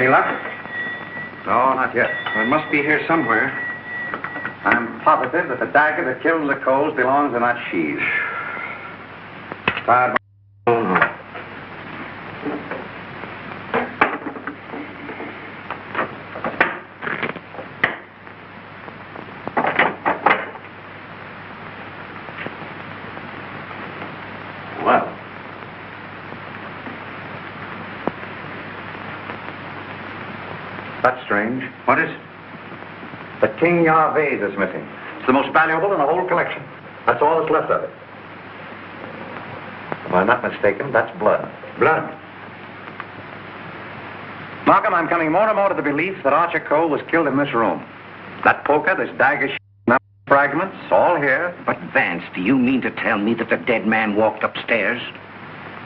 Any luck? No, not yet. Well, it must be here somewhere. I'm positive that the dagger that killed the Coles belongs in that sheath. Tired. Well. That's strange. What is? The King Yar vase is missing. It's the most valuable in the whole collection. That's all that's left of it. If I'm not mistaken, that's blood. Blood? Markham, I'm coming more and more to the belief that Archer Cole was killed in this room. That poker, this dagger, fragments, all here. But, Vance, do you mean to tell me that the dead man walked upstairs?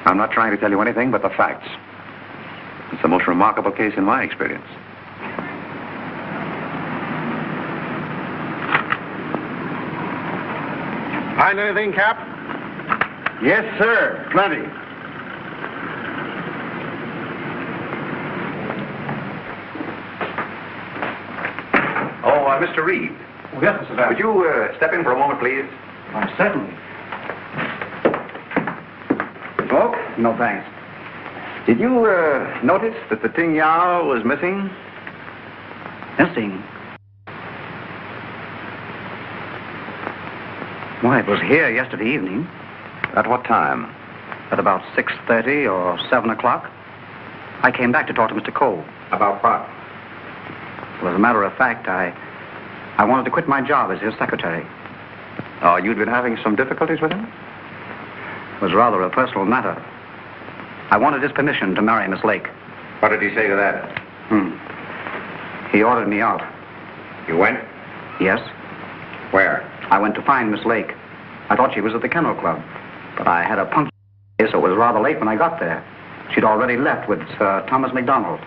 I'm not trying to tell you anything but the facts. It's the most remarkable case in my experience. Find anything, Cap? Yes, sir. Plenty. Mr. Reed. Oh, yes, Mr. Vance. Would you step in for a moment, please? Oh, certainly. Smoke? No, thanks. Did you notice that the Ting Yao was missing? Missing? Why, it was here yesterday evening. At what time? At about 6:30 or 7 o'clock. I came back to talk to Mr. Cole. About what? Well, as a matter of fact, I wanted to quit my job as his secretary. Oh, you'd been having some difficulties with him? It was rather a personal matter. I wanted his permission to marry Miss Lake. What did he say to that? He ordered me out. You went? Yes. Where? I went to find Miss Lake. I thought she was at the Kennel Club, but I had a punch, so it was rather late when I got there. She'd already left with Sir Thomas MacDonald.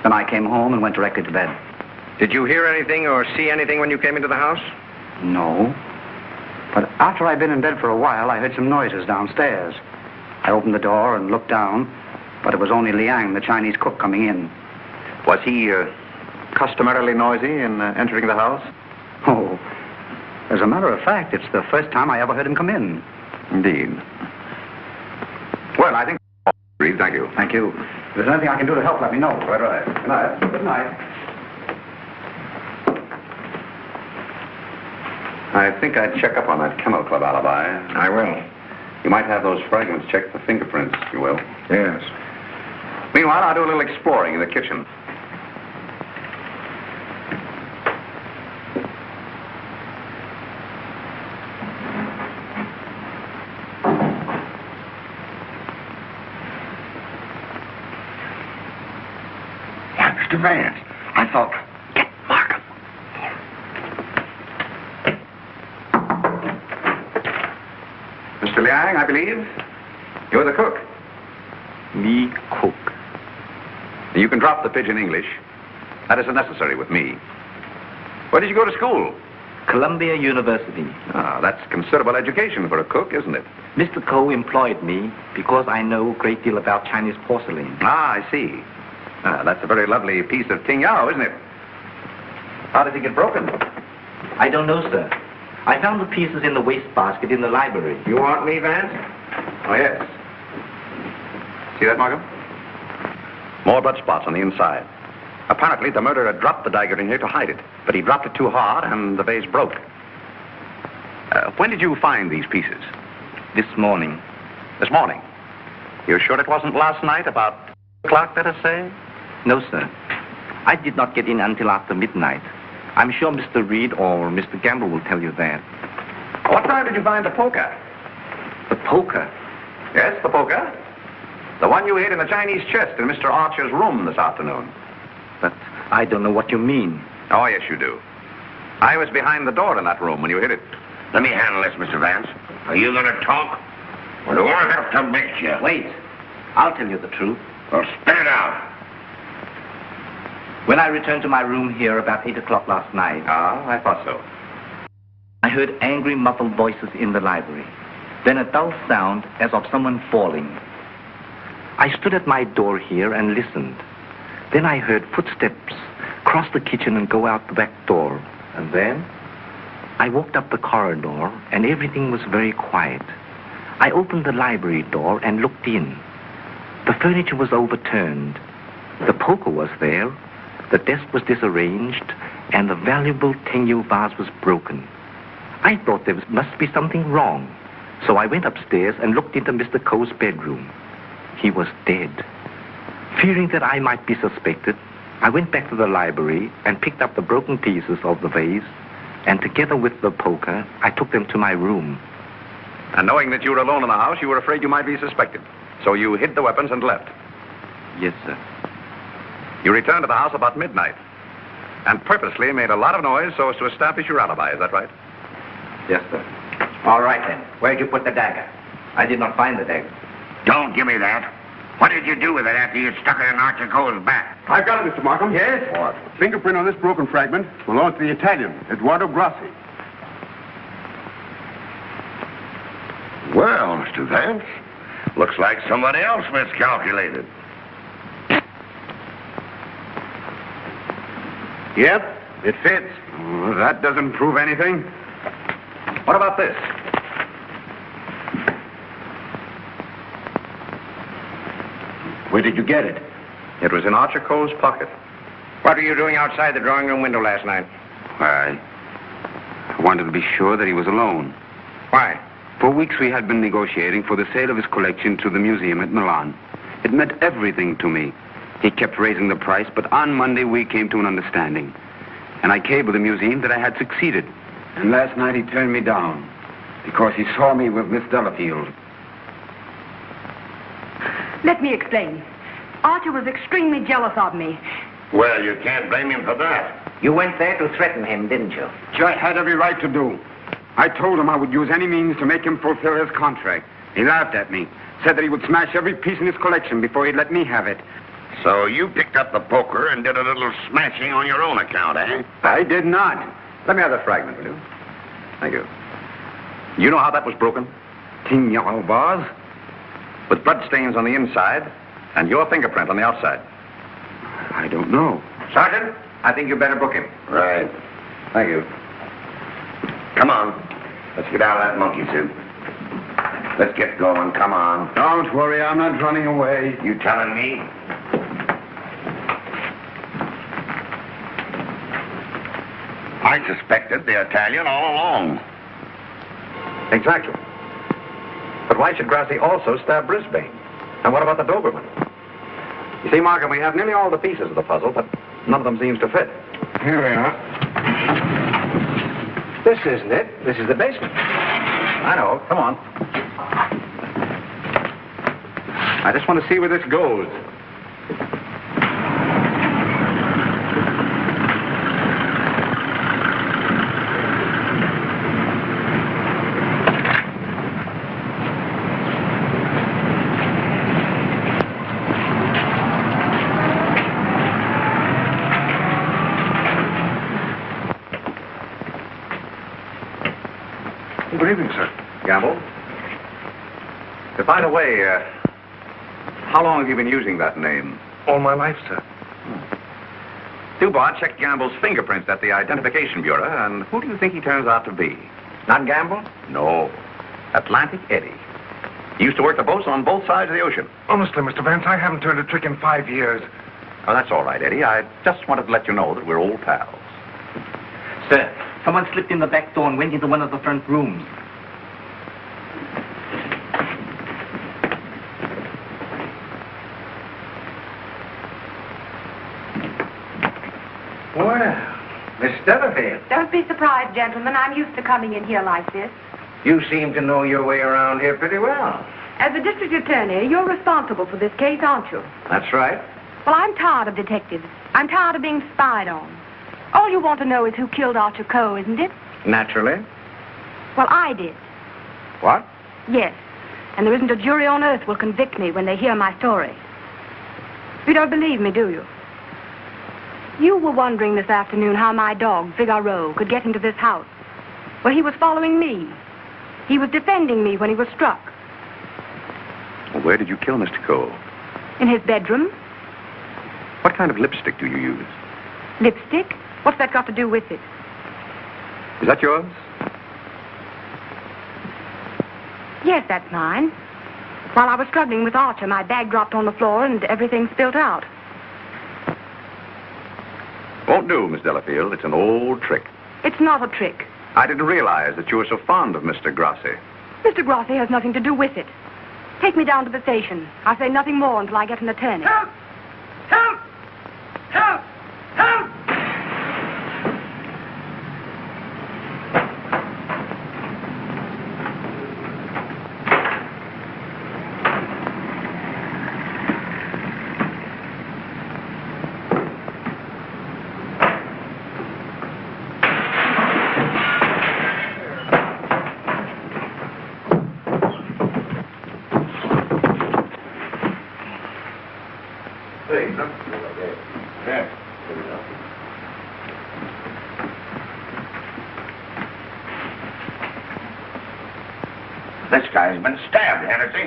Then I came home and went directly to bed. Did you hear anything or see anything when you came into the house? No. But after I'd been in bed for a while, I heard some noises downstairs. I opened the door and looked down, but it was only Liang, the Chinese cook, coming in. Was he customarily noisy in entering the house? Oh, as a matter of fact, it's the first time I ever heard him come in. Indeed. Well, I think... Reed, thank you. Thank you. If there's anything I can do to help, let me know. Right. Good night. Good night. I think I'd check up on that Kennel Club alibi. I will. You might have those fragments check for fingerprints, if you will. Yes. Meanwhile, I'll do a little exploring in the kitchen. Mr. Vance, I thought... Get Markham. Mr. Liang, I believe. You're the cook. Me cook. You can drop the pidgin English. That isn't necessary with me. Where did you go to school? Columbia University. Ah, that's considerable education for a cook, isn't it? Mr. Coe employed me because I know a great deal about Chinese porcelain. Ah, I see. That's a very lovely piece of Ting Yao, isn't it? How did it get broken? I don't know, sir. I found the pieces in the wastebasket in the library. You want me, Vance? Oh, yes. See that, Markham? More blood spots on the inside. Apparently, the murderer dropped the dagger in here to hide it, but he dropped it too hard, and the vase broke. When did you find these pieces? This morning. This morning? You're sure it wasn't last night, about 2 o'clock, let us say? No, sir. I did not get in until after midnight. I'm sure Mr. Reed or Mr. Gamble will tell you that. What time did you find the poker? The poker? Yes, the poker. The one you hid in the Chinese chest in Mr. Archer's room this afternoon. But I don't know what you mean. Oh, yes, you do. I was behind the door in that room when you hid it. Let me handle this, Mr. Vance. Are you going to talk? Or do I have to make you? Wait. I'll tell you the truth. Well, spit it out. When I returned to my room here about 8 o'clock last night... Ah, I thought so. I heard angry, muffled voices in the library. Then a dull sound as of someone falling. I stood at my door here and listened. Then I heard footsteps cross the kitchen and go out the back door. And then? I walked up the corridor, and everything was very quiet. I opened the library door and looked in. The furniture was overturned. The poker was there. The desk was disarranged, and the valuable Tengu vase was broken. I thought there must be something wrong, so I went upstairs and looked into Mr. Coe's bedroom. He was dead. Fearing that I might be suspected, I went back to the library and picked up the broken pieces of the vase, and together with the poker, I took them to my room. And knowing that you were alone in the house, you were afraid you might be suspected. So you hid the weapons and left. Yes, sir. You returned to the house about midnight and purposely made a lot of noise so as to establish your alibi. Is that right? Yes, sir. All right, then. Where'd you put the dagger? I did not find the dagger. Don't give me that. What did you do with it after you stuck it in Archer Cole's back? I've got it, Mr. Markham. Yes? What? Fingerprint on this broken fragment belongs to the Italian, Eduardo Grassi. Well, Mr. Vance, looks like somebody else miscalculated. Yep, it fits. That doesn't prove anything. What about this? Where did you get it? It was in Archer Cole's pocket. What were you doing outside the drawing room window last night? I wanted to be sure that he was alone. Why? For weeks we had been negotiating for the sale of his collection to the museum at Milan. It meant everything to me. He kept raising the price, but on Monday we came to an understanding. And I cabled the museum that I had succeeded. And last night he turned me down because he saw me with Miss Delafield. Let me explain. Archer was extremely jealous of me. Well, you can't blame him for that. You went there to threaten him, didn't you? I had every right to do. I told him I would use any means to make him fulfill his contract. He laughed at me, said that he would smash every piece in his collection before he'd let me have it. So you picked up the poker and did a little smashing on your own account, eh? I did not. Let me have the fragment, will you? Thank you. You know how that was broken? Tin yellow vase? With bloodstains on the inside and your fingerprint on the outside. I don't know. Sergeant, I think you better book him. Right. Thank you. Come on. Let's get out of that monkey suit. Let's get going. Come on. Don't worry, I'm not running away. You telling me? I suspected the Italian all along. Exactly. But why should Grassi also stab Brisbane? And what about the Doberman? You see, Markham, we have nearly all the pieces of the puzzle, but none of them seems to fit. Here we are. This isn't it. This is the basement. I know. Come on. I just want to see where this goes. Good evening, sir. Gamble? By the way, how long have you been using that name? All my life, sir. Dubois checked Gamble's fingerprints at the Identification Bureau, and who do you think he turns out to be? Not Gamble? No. Atlantic Eddie. He used to work the boats on both sides of the ocean. Honestly, Mr. Vance, I haven't turned a trick in 5 years. Oh, that's all right, Eddie. I just wanted to let you know that we're old pals. Sir, someone slipped in the back door and went into one of the front rooms. Well, Miss Delafield, Don't be surprised, gentlemen. I'm used to coming in here like this. you seem to know your way around here pretty well. As the district attorney, you're responsible for this case, aren't you? That's right. Well, I'm tired of detectives. I'm tired of being spied on. All you want to know is who killed Archer Coe, isn't it? Naturally. Well, I did. What? Yes. And there isn't a jury on earth will convict me when they hear my story. You don't believe me, do you? You were wondering this afternoon how my dog, Figaro, could get into this house. Well, he was following me. He was defending me when he was struck. Where did you kill Mr. Cole? In his bedroom. What kind of lipstick do you use? Lipstick? What's that got to do with it? Is that yours? Yes, that's mine. While I was struggling with Archer, my bag dropped on the floor and everything spilled out. Won't do, Miss Delafield. It's an old trick. It's not a trick. I didn't realize that you were so fond of Mr. Grassi. Mr. Grassi has nothing to do with it. Take me down to the station. I'll say nothing more until I get an attorney. Help! Help! Help! Help! This guy's been stabbed, hasn't he?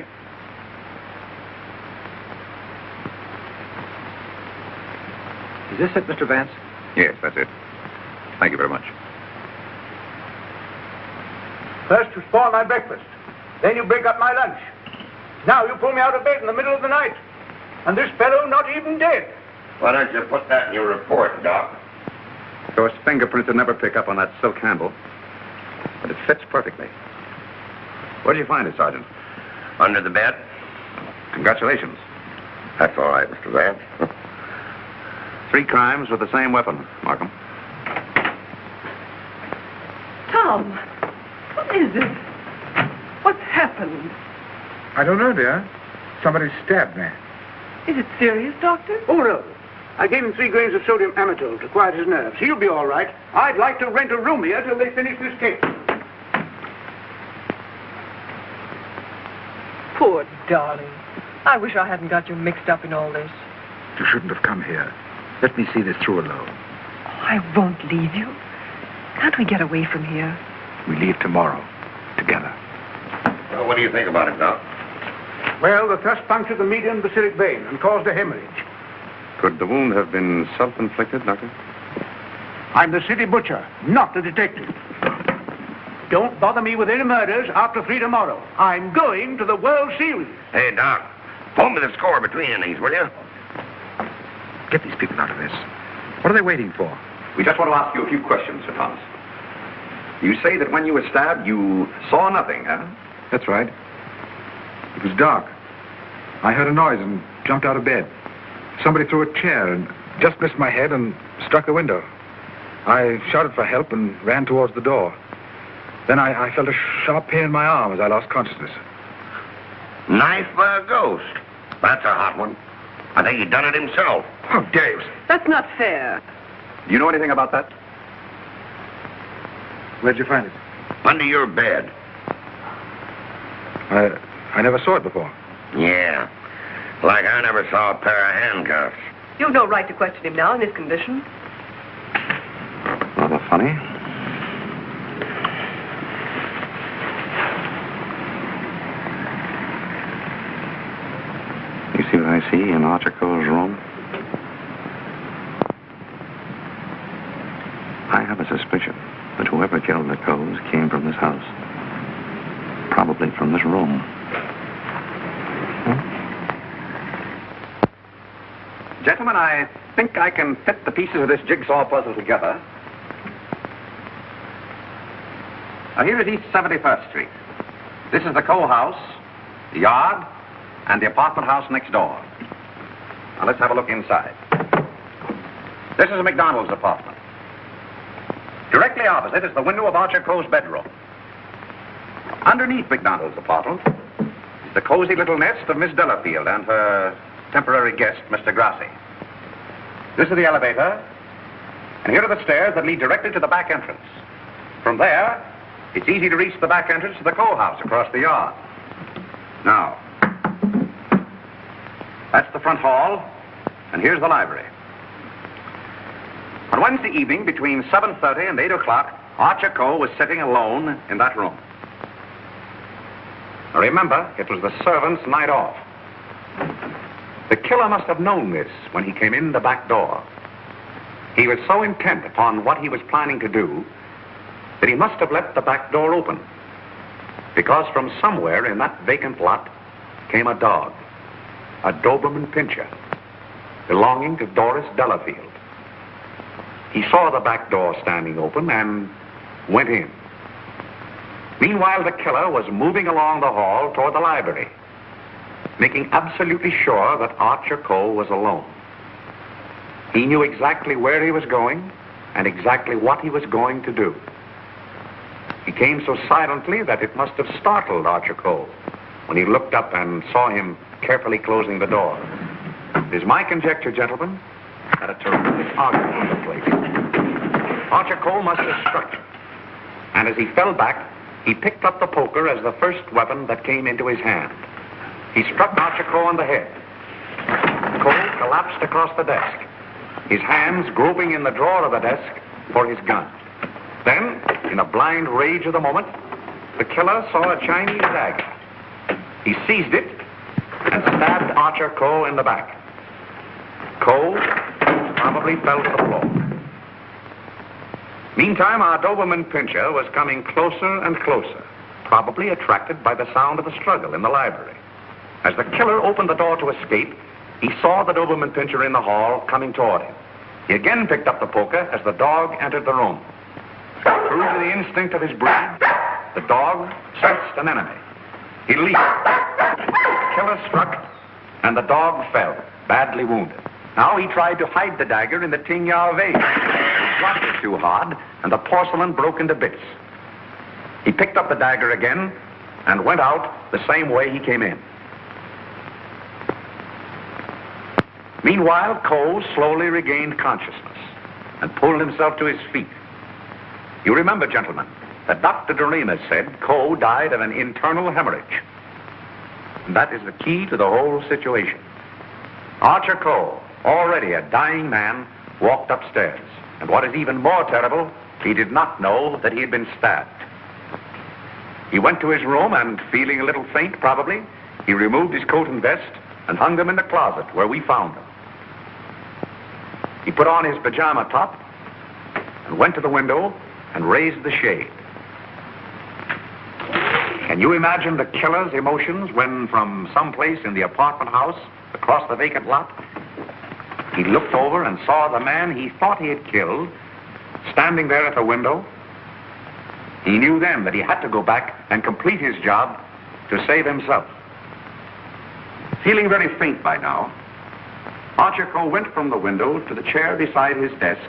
Is this it, Mr. Vance? Yes, that's it. Thank you very much. First you spoil my breakfast. Then you break up my lunch. Now you pull me out of bed in the middle of the night. And this fellow not even dead. Why don't you put that in your report, Doc? Of course, fingerprints would never pick up on that silk handle. But it fits perfectly. Where did you find it, Sergeant? Under the bed. Congratulations. That's all right, Mr. Vance. 3 crimes with the same weapon, Markham. Tom, what is it? What's happened? I don't know, dear. Somebody stabbed me. Is it serious, Doctor? Oh, no. I gave him 3 grains of sodium amytal to quiet his nerves. He'll be all right. I'd like to rent a room here till they finish this case. Poor darling. I wish I hadn't got you mixed up in all this. You shouldn't have come here. Let me see this through alone. I won't leave you. Can't we get away from here? We leave tomorrow. Together. Well, what do you think about it, Doc? Well, the thrust punctured the median basilic vein and caused a hemorrhage. Could the wound have been self-inflicted, Doctor? I'm the city butcher, not the detective. Don't bother me with any murders after 3 tomorrow. I'm going to the World Series. Hey, Doc, phone me the score between innings, will you? Get these people out of this. What are they waiting for? We just want to ask you a few questions, Sir Thomas. You say that when you were stabbed, you saw nothing, huh? That's right. It was dark. I heard a noise and jumped out of bed. Somebody threw a chair and just missed my head and struck the window. I shouted for help and ran towards the door. Then I felt a sharp pain in my arm as I lost consciousness. Knife by a ghost. That's a hot one. I think he done it himself. How dare you? That's not fair. Do you know anything about that? Where'd you find it? Under your bed. I never saw it before. Yeah. Like I never saw a pair of handcuffs. You've no right to question him now in this condition. Rather funny. You see what I see in Archer Coe's room? I have a suspicion that whoever killed the Coes came from this house. Probably from this room. Gentlemen, I think I can fit the pieces of this jigsaw puzzle together. Now, here is East 71st Street. This is the Coe house, the yard, and the apartment house next door. Now, let's have a look inside. This is McDonald's apartment. Directly opposite is the window of Archer Coe's bedroom. Underneath McDonald's apartment is the cozy little nest of Miss Delafield and her temporary guest, Mr. Grassi. This is the elevator, and here are the stairs that lead directly to the back entrance. From there, it's easy to reach the back entrance to the Coe house across the yard. Now, that's the front hall, and here's the library. On Wednesday evening, between 7:30 and 8 o'clock, Archer Coe was sitting alone in that room. Now remember, it was the servant's night off. The killer must have known this when he came in the back door. He was so intent upon what he was planning to do that he must have left the back door open, because from somewhere in that vacant lot came a dog, a Doberman Pinscher, belonging to Doris Delafield. He saw the back door standing open and went in. Meanwhile, the killer was moving along the hall toward the library, making absolutely sure that Archer Cole was alone. He knew exactly where he was going and exactly what he was going to do. He came so silently that it must have startled Archer Cole when he looked up and saw him carefully closing the door. It is my conjecture, gentlemen, that a terrific argument took place. Archer Cole must have struck him, and as he fell back, he picked up the poker as the first weapon that came into his hand. He struck Archer Cole on the head. Cole collapsed across the desk, his hands groping in the drawer of the desk for his gun. Then, in a blind rage of the moment, the killer saw a Chinese dagger. He seized it and stabbed Archer Cole in the back. Cole probably fell to the floor. Meantime, our Doberman Pinscher was coming closer and closer, probably attracted by the sound of the struggle in the library. As the killer opened the door to escape, he saw the Doberman Pinscher in the hall coming toward him. He again picked up the poker as the dog entered the room. True to the instinct of his breed, the dog sensed an enemy. He leaped. The killer struck, and the dog fell, badly wounded. Now he tried to hide the dagger in the Tingya vase. He dropped it too hard, and the porcelain broke into bits. He picked up the dagger again and went out the same way he came in. Meanwhile, Cole slowly regained consciousness and pulled himself to his feet. You remember, gentlemen, that Dr. Doremus said Cole died of an internal hemorrhage. And that is the key to the whole situation. Archer Cole, already a dying man, walked upstairs. And what is even more terrible, he did not know that he had been stabbed. He went to his room and, feeling a little faint probably, he removed his coat and vest and hung them in the closet where we found them. He put on his pajama top and went to the window and raised the shade. Can you imagine the killer's emotions when, from someplace in the apartment house across the vacant lot, he looked over and saw the man he thought he had killed standing there at the window? He knew then that he had to go back and complete his job to save himself. Feeling very faint by now, Archer Cole went from the window to the chair beside his desk,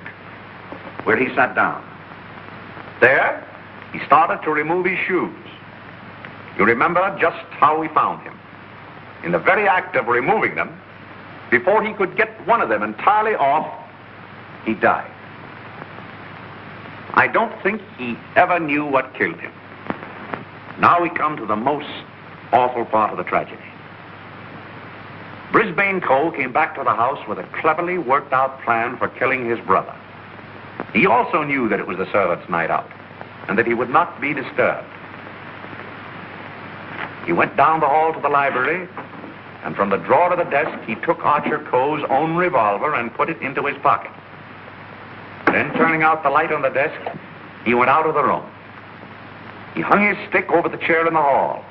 where he sat down. There, he started to remove his shoes. You remember just how we found him. In the very act of removing them, before he could get one of them entirely off, he died. I don't think he ever knew what killed him. Now we come to the most awful part of the tragedy. Brisbane Cole came back to the house with a cleverly worked out plan for killing his brother. He also knew that it was the servants' night out and that he would not be disturbed. He went down the hall to the library, and from the drawer of the desk, he took Archer Cole's own revolver and put it into his pocket. Then, turning out the light on the desk, he went out of the room. He hung his stick over the chair in the hall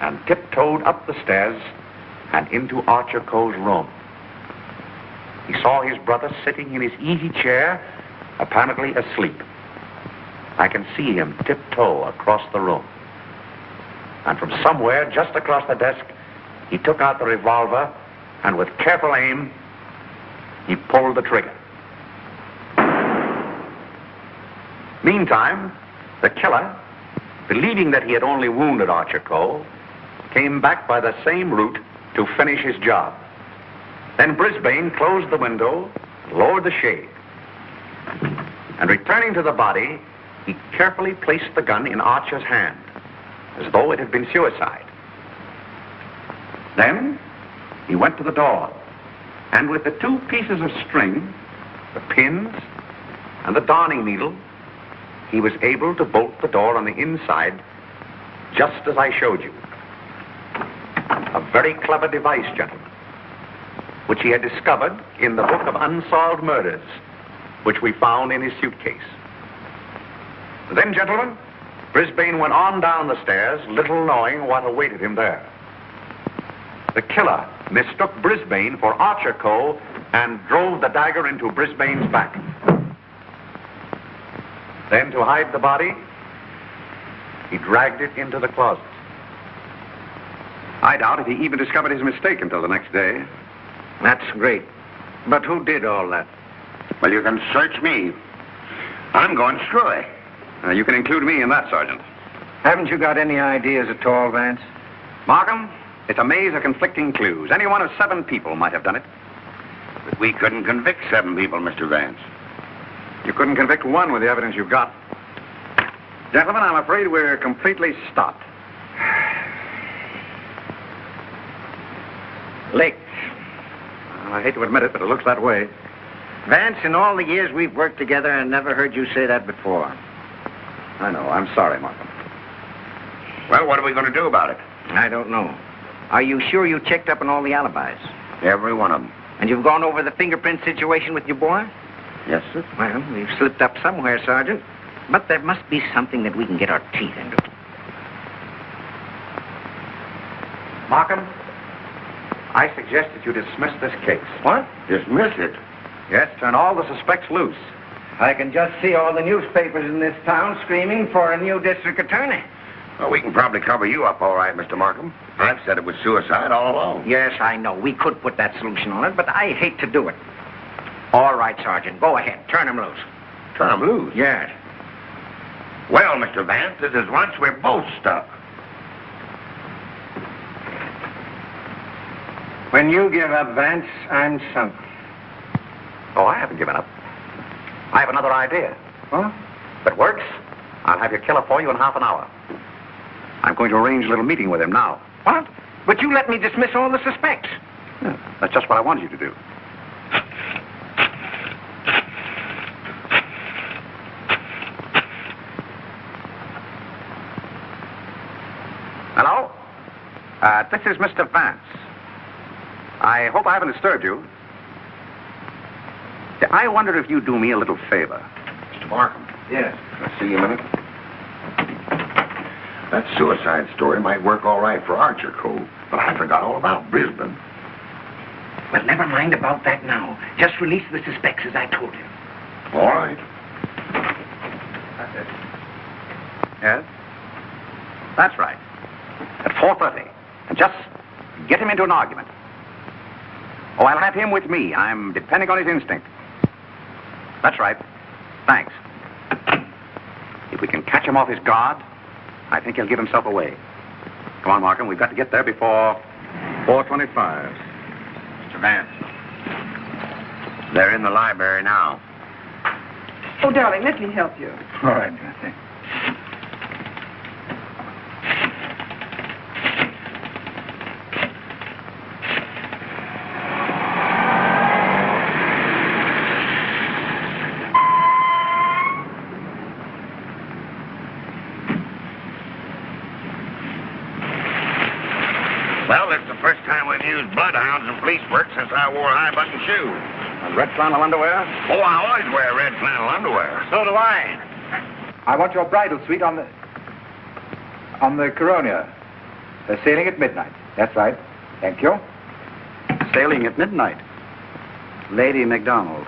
and tiptoed up the stairs and into Archer Cole's room. He saw his brother sitting in his easy chair, apparently asleep. I can see him tiptoe across the room. And from somewhere just across the desk, he took out the revolver and with careful aim, he pulled the trigger. Meantime, the killer, believing that he had only wounded Archer Cole, came back by the same route to finish his job. Then Brisbane closed the window, lowered the shade, and returning to the body, he carefully placed the gun in Archer's hand, as though it had been suicide. Then he went to the door, and with the two pieces of string, the pins, and the darning needle, he was able to bolt the door on the inside, just as I showed you. A very clever device, gentlemen. which he had discovered in the book of unsolved murders, which we found in his suitcase. Then, gentlemen, Brisbane went on down the stairs, little knowing what awaited him there. The killer mistook Brisbane for Archer Cole and drove the dagger into Brisbane's back. Then, to hide the body, he dragged it into the closet. I doubt if he even discovered his mistake until the next day. That's great. But who did all that? Well, you can search me. I'm going screwy. You can include me in that, Sergeant. Haven't you got any ideas at all, Vance? Markham, it's a maze of conflicting clues. Any one of 7 people might have done it. But we couldn't convict 7 people, Mr. Vance. You couldn't convict 1 with the evidence you've got. Gentlemen, I'm afraid we're completely stopped. Licked. I hate to admit it, but it looks that way. Vance, in all the years we've worked together, I never heard you say that before. I know. I'm sorry, Markham. Well, what are we going to do about it? I don't know. Are you sure you checked up on all the alibis? Every one of them. And you've gone over the fingerprint situation with your boy? Yes, sir. Well, we've slipped up somewhere, Sergeant. But there must be something that we can get our teeth into. Markham, I suggest that you dismiss this case. What? Dismiss it? Yes, turn all the suspects loose. I can just see all the newspapers in this town screaming for a new district attorney. Well, we can probably cover you up all right, Mr. Markham. I've said it was suicide all along. Yes, I know. We could put that solution on it, but I hate to do it. All right, Sergeant. Go ahead. Turn him loose. Turn him loose? Yes. Well, Mr. Vance, this is once we're both stuck. When you give up, Vance, I'm sunk. Oh, I haven't given up. I have another idea. Huh? If it works, I'll have your killer for you in half an hour. I'm going to arrange a little meeting with him now. What? But you let me dismiss all the suspects. Yeah, that's just what I wanted you to do. Hello? This is Mr. Vance. I hope I haven't disturbed you. I wondered if you'd do me a little favor. Mr. Markham. Yes. I'll see you a minute. That suicide story might work all right for Archer Cove, but I forgot all about Brisbane. Well, never mind about that now. Just release the suspects as I told you. All right. That's it. Yes? That's right. At 4:30. And just get him into an argument. Oh, I'll have him with me. I'm depending on his instinct. That's right. Thanks. If we can catch him off his guard, I think he'll give himself away. Come on, Markham. We've got to get there before 4:25. Mr. Vance. They're in the library now. Oh, darling, let me help you. All right, Kathy. Well, it's the first time we've used bloodhounds in police work since I wore high-button shoes. And red flannel underwear? Oh, I always wear red flannel underwear. So do I. I want your bridal suite on the Coronia. They're sailing at midnight. That's right. Thank you. Sailing at midnight. Lady MacDonald.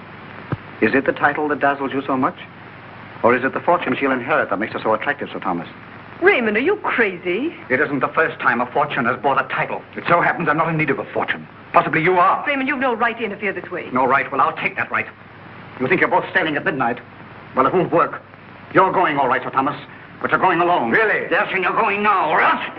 Is it the title that dazzles you so much? Or is it the fortune she'll inherit that makes her so attractive, Sir Thomas? Raymond, are you crazy? It isn't the first time a fortune has bought a title. It so happens I'm not in need of a fortune. Possibly you are. Raymond, you've no right to interfere this way. No right? Well, I'll take that right. You think you're both sailing at midnight? Well, it won't work. You're going all right, Sir Thomas, but you're going alone. Really? Yes, and you're going now, all right?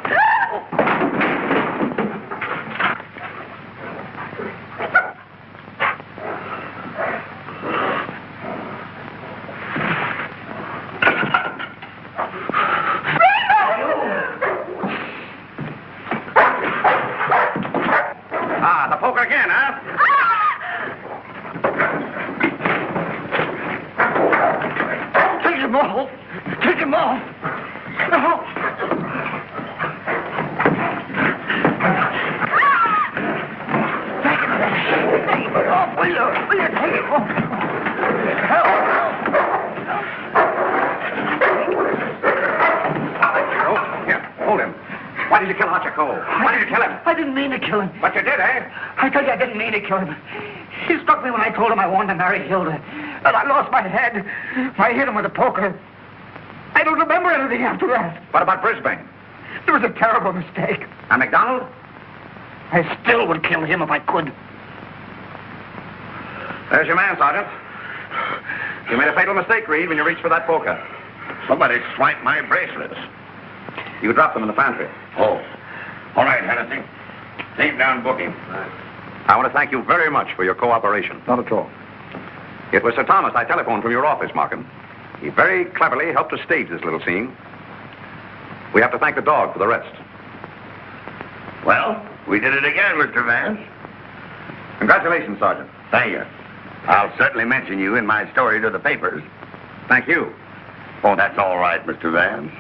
The poker again, huh? Take him off! Take him off! Why did you kill Archer Cole? Why did you kill him? I didn't mean to kill him. But you did, eh? I tell you, I didn't mean to kill him. He struck me when I told him I wanted to marry Hilda. And I lost my head. I hit him with a poker. I don't remember anything after that. What about Brisbane? It was a terrible mistake. And McDonald? I still would kill him if I could. There's your man, Sergeant. You made a fatal mistake, Reed, when you reached for that poker. Somebody swiped my bracelets. You dropped them in the pantry. Oh. All right, Hennessy. Take down booking. I want to thank you very much for your cooperation. Not at all. It was Sir Thomas I telephoned from your office, Markham. He very cleverly helped to stage this little scene. We have to thank the dog for the rest. Well, we did it again, Mr. Vance. Congratulations, Sergeant. Thank you. I'll certainly mention you in my story to the papers. Thank you. Oh, that's all right, Mr. Vance.